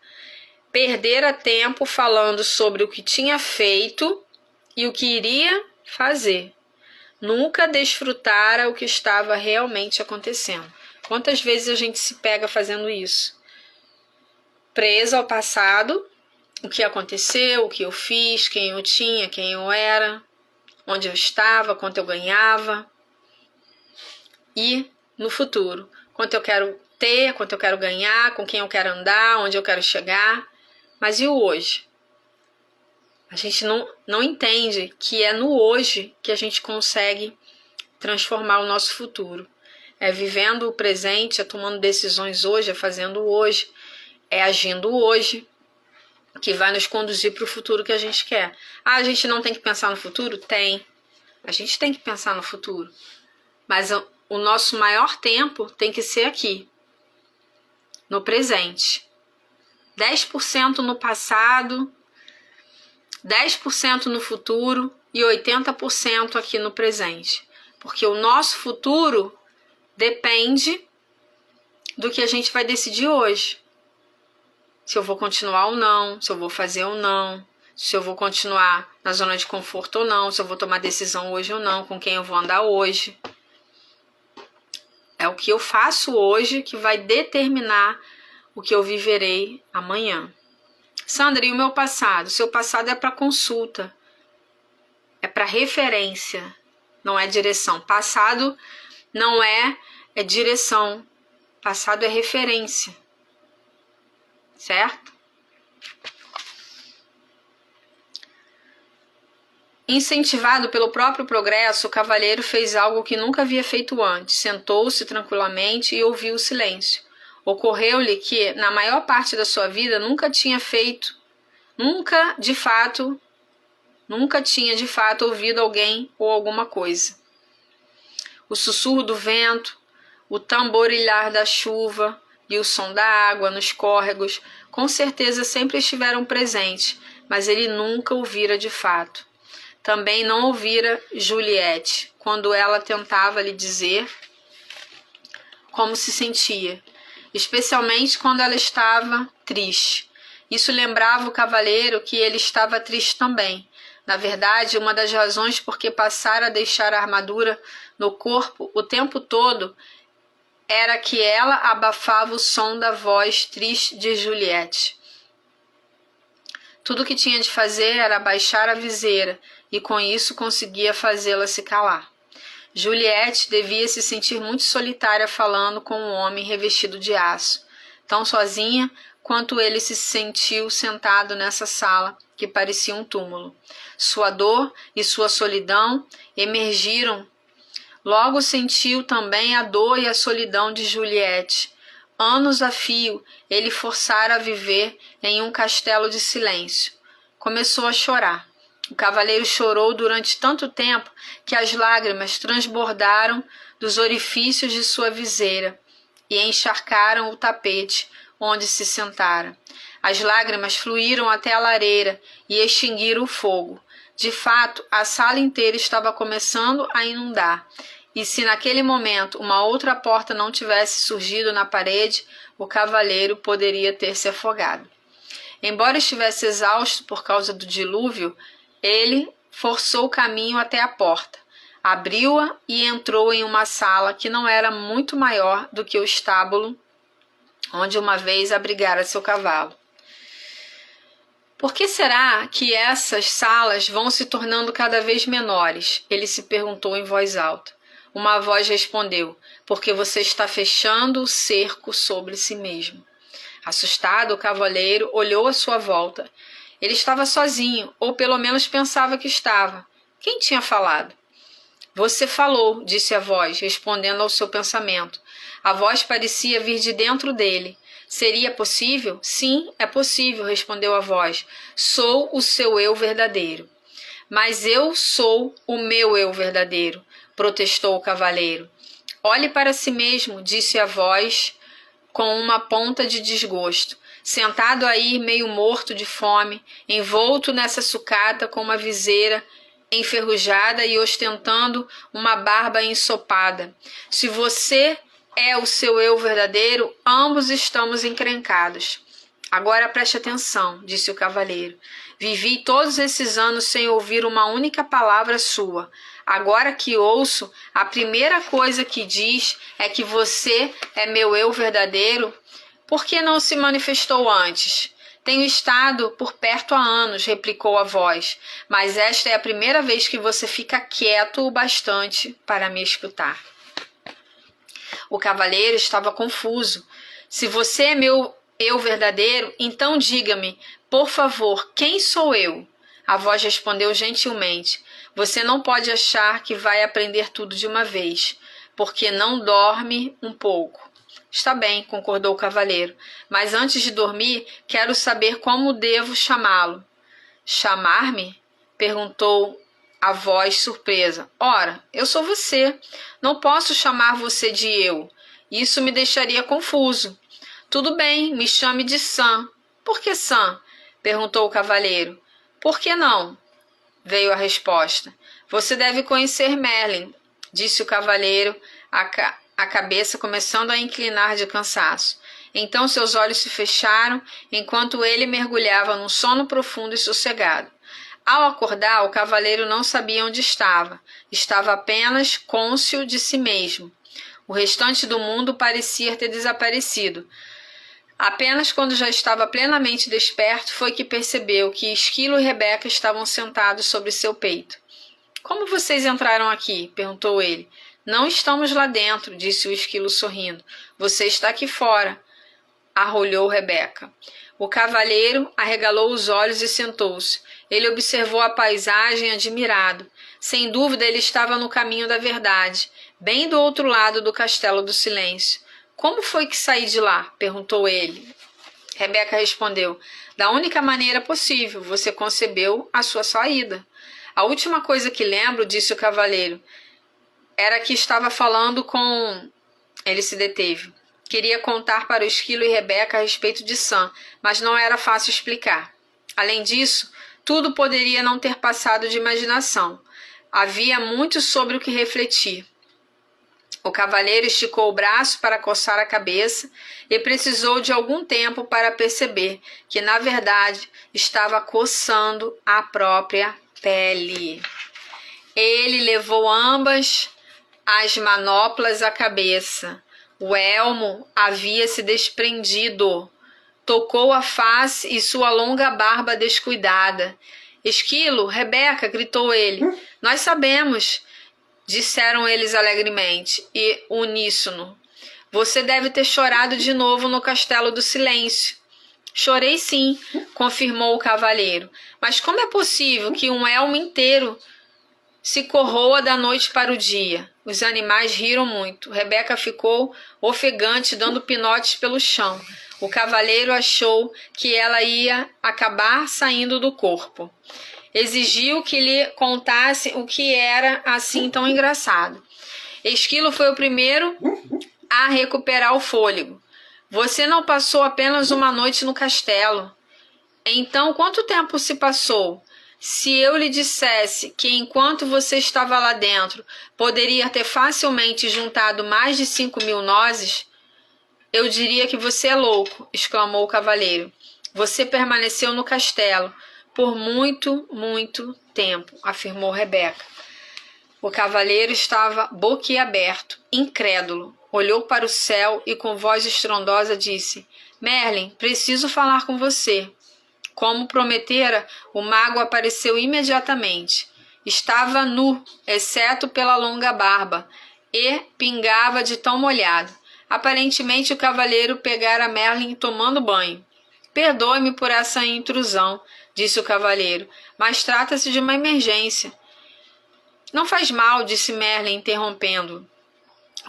perdera tempo falando sobre o que tinha feito e o que iria fazer. Nunca desfrutara o que estava realmente acontecendo. Quantas vezes a gente se pega fazendo isso? Preso ao passado, o que aconteceu, o que eu fiz, quem eu tinha, quem eu era, onde eu estava, quanto eu ganhava. E no futuro, quanto eu quero ter, quanto eu quero ganhar, com quem eu quero andar, onde eu quero chegar. Mas e o hoje? A gente não entende que é no hoje que a gente consegue transformar o nosso futuro. É vivendo o presente, é tomando decisões hoje, é fazendo hoje, é agindo hoje, que vai nos conduzir para o futuro que a gente quer. A gente não tem que pensar no futuro? Tem. A gente tem que pensar no futuro. Mas o nosso maior tempo tem que ser aqui, no presente. 10% no passado, 10% no futuro e 80% aqui no presente. Porque o nosso futuro depende do que a gente vai decidir hoje. Se eu vou continuar ou não, se eu vou fazer ou não, se eu vou continuar na zona de conforto ou não, se eu vou tomar decisão hoje ou não, com quem eu vou andar hoje. É o que eu faço hoje que vai determinar o que eu viverei amanhã. Sandra, e o meu passado? Seu passado é para consulta, é para referência, não é direção. Passado não é direção, passado é referência, certo? Incentivado pelo próprio progresso, o cavalheiro fez algo que nunca havia feito antes. Sentou-se tranquilamente e ouviu o silêncio. Ocorreu-lhe que, na maior parte da sua vida, nunca tinha de fato ouvido alguém ou alguma coisa. O sussurro do vento, o tamborilhar da chuva e o som da água nos córregos, com certeza sempre estiveram presentes, mas ele nunca ouvira de fato. Também não ouvira Juliette, quando ela tentava lhe dizer como se sentia, especialmente quando ela estava triste. Isso lembrava o cavaleiro que ele estava triste também. Na verdade, uma das razões por que passara a deixar a armadura no corpo o tempo todo era que ela abafava o som da voz triste de Juliette. Tudo o que tinha de fazer era abaixar a viseira, e com isso conseguia fazê-la se calar. Juliette devia se sentir muito solitária falando com um homem revestido de aço, tão sozinha quanto ele se sentiu sentado nessa sala que parecia um túmulo. Sua dor e sua solidão emergiram. Logo sentiu também a dor e a solidão de Juliette. Anos a fio, ele forçara a viver em um castelo de silêncio. Começou a chorar. O cavaleiro chorou durante tanto tempo que as lágrimas transbordaram dos orifícios de sua viseira e encharcaram o tapete onde se sentara. As lágrimas fluíram até a lareira e extinguiram o fogo. De fato, a sala inteira estava começando a inundar, e se naquele momento uma outra porta não tivesse surgido na parede, o cavaleiro poderia ter se afogado. Embora estivesse exausto por causa do dilúvio, ele forçou o caminho até a porta, abriu-a e entrou em uma sala que não era muito maior do que o estábulo onde uma vez abrigara seu cavalo. Por que será que essas salas vão se tornando cada vez menores? Ele se perguntou em voz alta. Uma voz respondeu: porque você está fechando o cerco sobre si mesmo. Assustado, o cavaleiro olhou à sua volta. Ele estava sozinho, ou pelo menos pensava que estava. Quem tinha falado? Você falou, disse a voz, respondendo ao seu pensamento. A voz parecia vir de dentro dele. Seria possível? Sim, é possível, respondeu a voz. Sou o seu eu verdadeiro. Mas eu sou o meu eu verdadeiro, protestou o cavaleiro. Olhe para si mesmo, disse a voz com uma ponta de desgosto. Sentado aí, meio morto de fome, envolto nessa sucata com uma viseira enferrujada e ostentando uma barba ensopada. Se você é o seu eu verdadeiro, ambos estamos encrencados. Agora preste atenção, disse o cavaleiro. Vivi todos esses anos sem ouvir uma única palavra sua. Agora que ouço, a primeira coisa que diz é que você é meu eu verdadeiro. Por que não se manifestou antes? Tenho estado por perto há anos, replicou a voz, mas esta é a primeira vez que você fica quieto o bastante para me escutar. O cavaleiro estava confuso. Se você é meu eu verdadeiro, então diga-me, por favor, quem sou eu? A voz respondeu gentilmente. Você não pode achar que vai aprender tudo de uma vez, porque não dorme um pouco. Está bem, concordou o cavaleiro, mas antes de dormir, quero saber como devo chamá-lo. Chamar-me? Perguntou a voz surpresa. Ora, eu sou você. Não posso chamar você de eu. Isso me deixaria confuso. Tudo bem, me chame de Sam. Por que Sam? Perguntou o cavaleiro. Por que não? Veio a resposta. Você deve conhecer Merlin, disse o cavaleiro, a cabeça começando a inclinar de cansaço. Então seus olhos se fecharam, enquanto ele mergulhava num sono profundo e sossegado. Ao acordar, o cavaleiro não sabia onde estava. Estava apenas cônscio de si mesmo. O restante do mundo parecia ter desaparecido. Apenas quando já estava plenamente desperto foi que percebeu que Esquilo e Rebeca estavam sentados sobre seu peito. Como vocês entraram aqui? Perguntou ele. Não estamos lá dentro, disse o esquilo sorrindo. Você está aqui fora, arrulhou Rebeca. O cavalheiro arregalou os olhos e sentou-se. Ele observou a paisagem admirado. Sem dúvida ele estava no caminho da verdade, bem do outro lado do Castelo do Silêncio. Como foi que saí de lá? Perguntou ele. Rebeca respondeu. Da única maneira possível, você concebeu a sua saída. A última coisa que lembro, disse o cavaleiro, era que estava falando com... Ele se deteve. Queria contar para o esquilo e Rebeca a respeito de Sam, mas não era fácil explicar. Além disso, tudo poderia não ter passado de imaginação. Havia muito sobre o que refletir. O cavaleiro esticou o braço para coçar a cabeça e precisou de algum tempo para perceber que, na verdade, estava coçando a própria pele. Ele levou ambas as manoplas à cabeça. O elmo havia se desprendido. Tocou a face e sua longa barba descuidada. Esquilo, Rebeca, gritou ele. Nós sabemos, disseram eles alegremente e uníssono. Você deve ter chorado de novo no Castelo do Silêncio. Chorei sim, confirmou o cavaleiro. Mas como é possível que um elmo inteiro se corroa da noite para o dia? Os animais riram muito. Rebeca ficou ofegante, dando pinotes pelo chão. O cavaleiro achou que ela ia acabar saindo do corpo. Exigiu que lhe contasse o que era assim tão engraçado. Esquilo foi o primeiro a recuperar o fôlego. Você não passou apenas uma noite no castelo. Então, quanto tempo se passou? Se eu lhe dissesse que enquanto você estava lá dentro, poderia ter facilmente juntado mais de 5.000 nozes, eu diria que você é louco, exclamou o cavaleiro. Você permaneceu no castelo por muito, muito tempo, afirmou Rebeca. O cavaleiro estava boquiaberto, incrédulo. Olhou para o céu e com voz estrondosa disse: Merlin, preciso falar com você. Como prometera, o mago apareceu imediatamente. Estava nu, exceto pela longa barba, e pingava de tão molhado. Aparentemente o cavaleiro pegara Merlin tomando banho. Perdoe-me por essa intrusão, disse o cavaleiro, mas trata-se de uma emergência. Não faz mal, disse Merlin, interrompendo.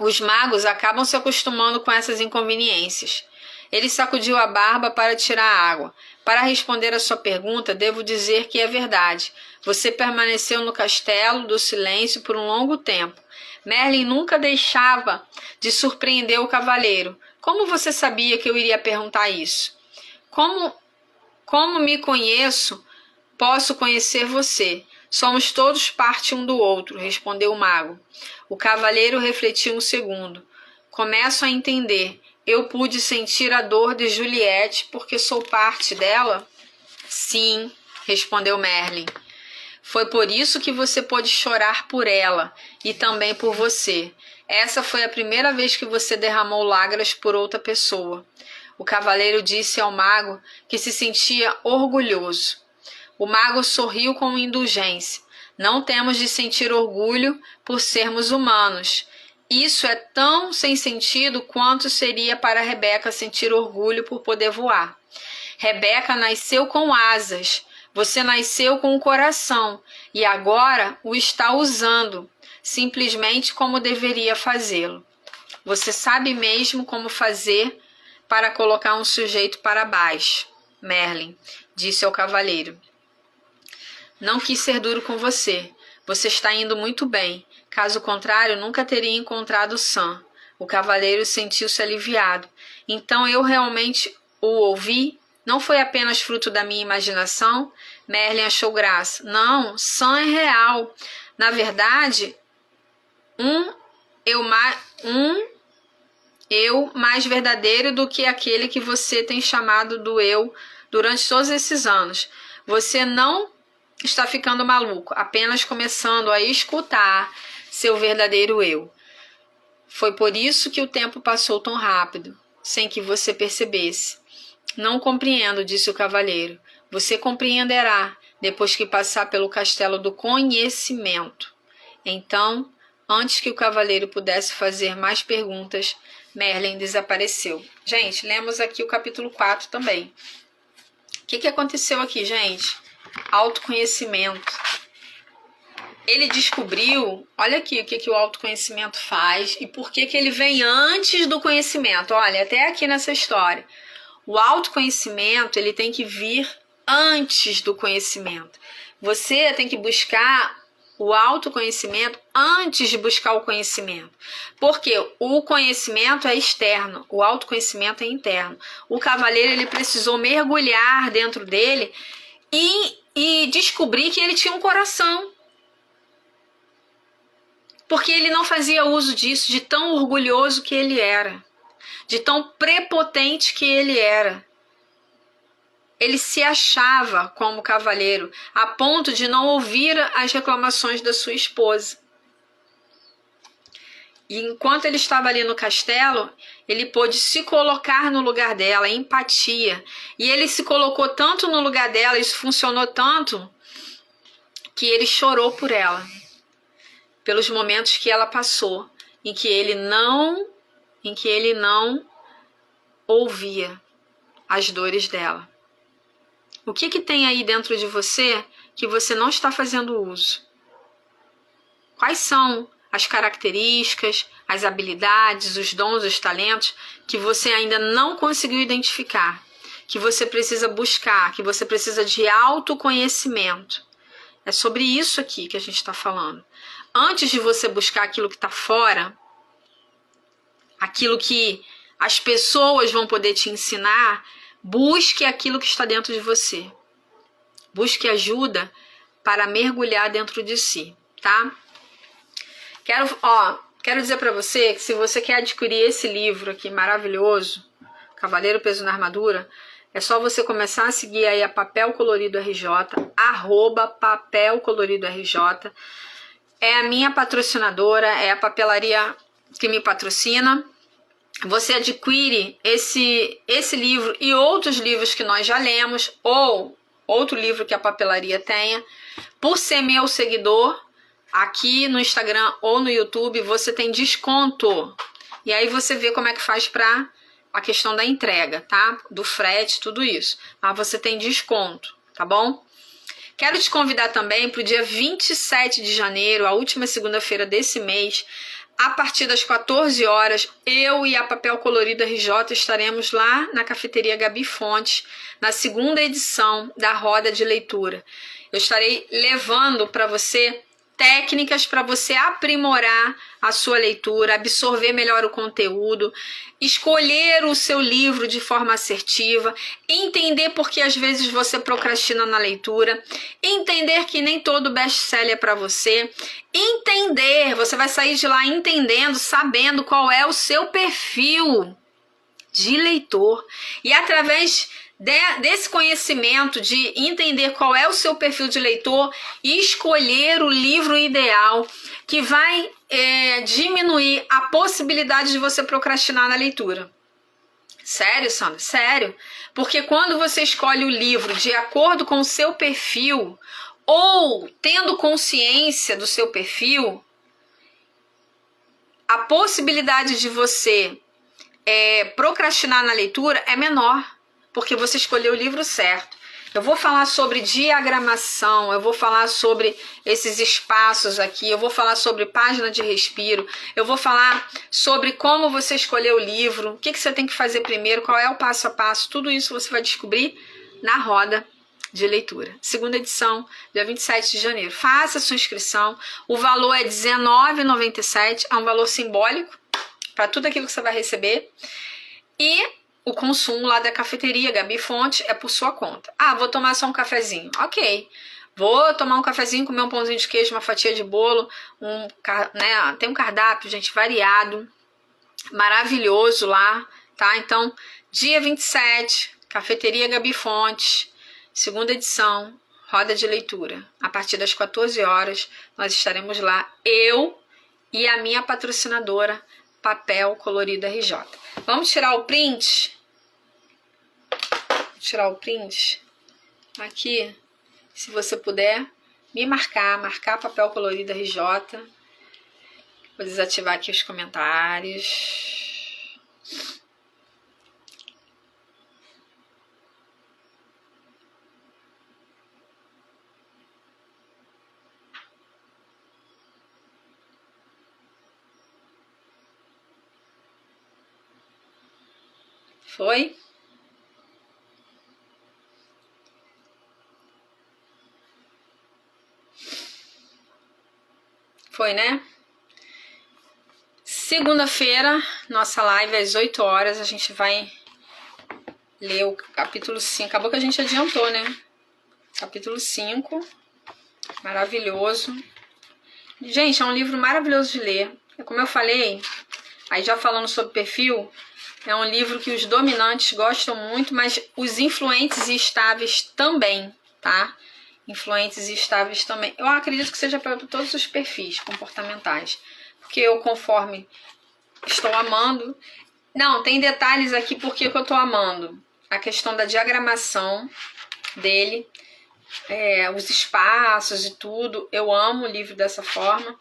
Os magos acabam se acostumando com essas inconveniências. Ele sacudiu a barba para tirar a água. Para responder a sua pergunta, devo dizer que é verdade. Você permaneceu no Castelo do Silêncio por um longo tempo. Merlin nunca deixava de surpreender o cavaleiro. Como você sabia que eu iria perguntar isso? Como me conheço, posso conhecer você. Somos todos parte um do outro, respondeu o mago. O cavaleiro refletiu um segundo. Começo a entender. Eu pude sentir a dor de Juliette porque sou parte dela? Sim, respondeu Merlin. Foi por isso que você pôde chorar por ela e também por você. Essa foi a primeira vez que você derramou lágrimas por outra pessoa. O cavaleiro disse ao mago que se sentia orgulhoso. O mago sorriu com indulgência. Não temos de sentir orgulho por sermos humanos. Isso é tão sem sentido quanto seria para Rebeca sentir orgulho por poder voar. Rebeca nasceu com asas. Você nasceu com o coração e agora o está usando, simplesmente como deveria fazê-lo. Você sabe mesmo como fazer para colocar um sujeito para baixo, Merlin, disse ao cavaleiro. Não quis ser duro com você. Você está indo muito bem. Caso contrário, nunca teria encontrado Sam. O cavaleiro sentiu-se aliviado. Então eu realmente o ouvi? Não foi apenas fruto da minha imaginação? Merlin achou graça. Não, Sam é real. Na verdade, um eu mais verdadeiro do que aquele que você tem chamado do eu durante todos esses anos. Você não está ficando maluco, apenas começando a escutar seu verdadeiro eu. Foi por isso que o tempo passou tão rápido, sem que você percebesse. Não compreendo, disse o cavalheiro. Você compreenderá depois que passar pelo castelo do conhecimento. Então, antes que o cavaleiro pudesse fazer mais perguntas, Merlin desapareceu. Gente, lemos aqui o capítulo 4 também. O que aconteceu aqui, gente? Autoconhecimento. Ele descobriu, olha aqui o que o autoconhecimento faz e por que ele vem antes do conhecimento. Olha, até aqui nessa história. O autoconhecimento, ele tem que vir antes do conhecimento. Você tem que buscar o autoconhecimento antes de buscar o conhecimento. Porque o conhecimento é externo, o autoconhecimento é interno. O cavaleiro, ele precisou mergulhar dentro dele e descobrir que ele tinha um coração. Porque ele não fazia uso disso, de tão orgulhoso que ele era, de tão prepotente que ele era. Ele se achava como cavaleiro, a ponto de não ouvir as reclamações da sua esposa. E enquanto ele estava ali no castelo, ele pôde se colocar no lugar dela, empatia. E ele se colocou tanto no lugar dela, isso funcionou tanto, que ele chorou por ela. Pelos momentos que ela passou, em que ele não ouvia as dores dela. O que tem aí dentro de você que você não está fazendo uso? Quais são as características, as habilidades, os dons, os talentos que você ainda não conseguiu identificar, que você precisa buscar, que você precisa de autoconhecimento? É sobre isso aqui que a gente está falando. Antes de você buscar aquilo que está fora, aquilo que as pessoas vão poder te ensinar, busque aquilo que está dentro de você. Busque ajuda para mergulhar dentro de si, tá? Quero dizer para você que se você quer adquirir esse livro aqui maravilhoso, Cavaleiro Peso na Armadura, é só você começar a seguir aí a Papel Colorido RJ, @Papel Colorido RJ. É a minha patrocinadora, é a papelaria que me patrocina. Você adquire esse livro e outros livros que nós já lemos, ou outro livro que a papelaria tenha. Por ser meu seguidor, aqui no Instagram ou no YouTube, você tem desconto. E aí você vê como é que faz para a questão da entrega, tá? Do frete, tudo isso. Mas você tem desconto, tá bom? Quero te convidar também para o dia 27 de janeiro, a última segunda-feira desse mês, a partir das 14 horas, eu e a Papel Colorido RJ estaremos lá na Cafeteria Gabi Fontes, na segunda edição da Roda de Leitura. Eu estarei levando para você técnicas para você aprimorar a sua leitura, absorver melhor o conteúdo, escolher o seu livro de forma assertiva, entender por que às vezes você procrastina na leitura, entender que nem todo best-seller é para você, você vai sair de lá entendendo, sabendo qual é o seu perfil de leitor. E através desse conhecimento, de entender qual é o seu perfil de leitor e escolher o livro ideal que vai diminuir a possibilidade de você procrastinar na leitura. Sério, Sandra? Sério. Porque quando você escolhe o livro de acordo com o seu perfil, ou tendo consciência do seu perfil, a possibilidade de você procrastinar na leitura é menor, porque você escolheu o livro certo. Eu vou falar sobre diagramação, eu vou falar sobre esses espaços aqui, eu vou falar sobre página de respiro, eu vou falar sobre como você escolher o livro, o que você tem que fazer primeiro, qual é o passo a passo, tudo isso você vai descobrir na roda de leitura. Segunda edição, dia 27 de janeiro. Faça a sua inscrição, o valor é R$19,97, é um valor simbólico para tudo aquilo que você vai receber. E o consumo lá da cafeteria Gabi Fonte é por sua conta. Ah, vou tomar só um cafezinho. Ok. Vou tomar um cafezinho, comer um pãozinho de queijo, uma fatia de bolo, tem um cardápio, gente, variado, maravilhoso lá, tá? Então, dia 27, cafeteria Gabi Fonte, segunda edição, roda de leitura. A partir das 14 horas, nós estaremos lá, eu e a minha patrocinadora, Papel Colorido RJ. Vamos tirar o print tirar o print aqui, se você puder, me marcar Papel Colorido RJ. Vou desativar aqui os comentários. Foi? Foi, né? Segunda-feira, nossa live às 8 horas, a gente vai ler o capítulo 5. Acabou que a gente adiantou, né? Capítulo 5. Maravilhoso. Gente, é um livro maravilhoso de ler. Como eu falei, aí já falando sobre perfil, é um livro que os dominantes gostam muito, mas os influentes e estáveis também, tá? Influentes e estáveis também. Eu acredito que seja para todos os perfis comportamentais. Porque eu, conforme estou amando... Não, tem detalhes aqui porque eu estou amando. A questão da diagramação dele, os espaços e tudo. Eu amo o livro dessa forma.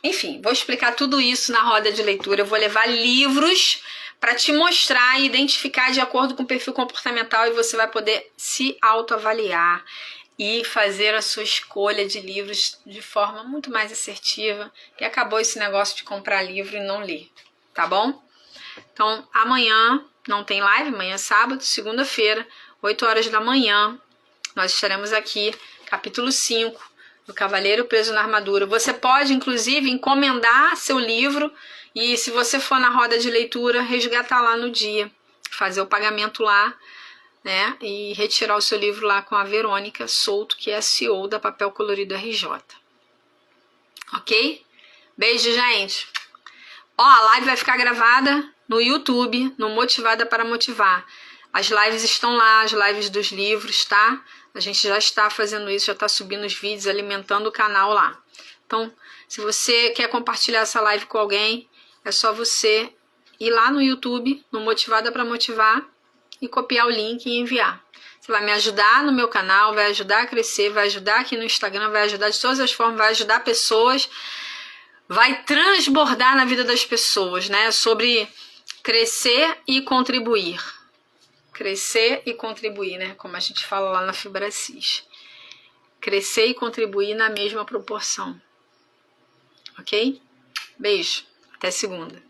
Enfim, vou explicar tudo isso na roda de leitura. Eu vou levar livros para te mostrar e identificar de acordo com o perfil comportamental e você vai poder se autoavaliar e fazer a sua escolha de livros de forma muito mais assertiva. E acabou esse negócio de comprar livro e não ler, tá bom? Então, amanhã não tem live, amanhã é sábado, segunda-feira, 8 horas da manhã, nós estaremos aqui, capítulo 5, do Cavaleiro Preso na Armadura. Você pode, inclusive, encomendar seu livro e, se você for na roda de leitura, resgatar lá no dia, fazer o pagamento lá, né, e retirar o seu livro lá com a Verônica Souto, que é a CEO da Papel Colorido RJ. Ok? Beijo, gente! Ó, a live vai ficar gravada no YouTube, no Motivada para Motivar. As lives estão lá, as lives dos livros, tá? A gente já está fazendo isso, já está subindo os vídeos, alimentando o canal lá. Então, se você quer compartilhar essa live com alguém, é só você ir lá no YouTube, no Motivada para Motivar, e copiar o link e enviar. Você vai me ajudar no meu canal, vai ajudar a crescer, vai ajudar aqui no Instagram, vai ajudar de todas as formas, vai ajudar pessoas, vai transbordar na vida das pessoas, né? Sobre crescer e contribuir. Crescer e contribuir, né? Como a gente fala lá na Fibracis. Crescer e contribuir na mesma proporção. Ok? Beijo. Até segunda.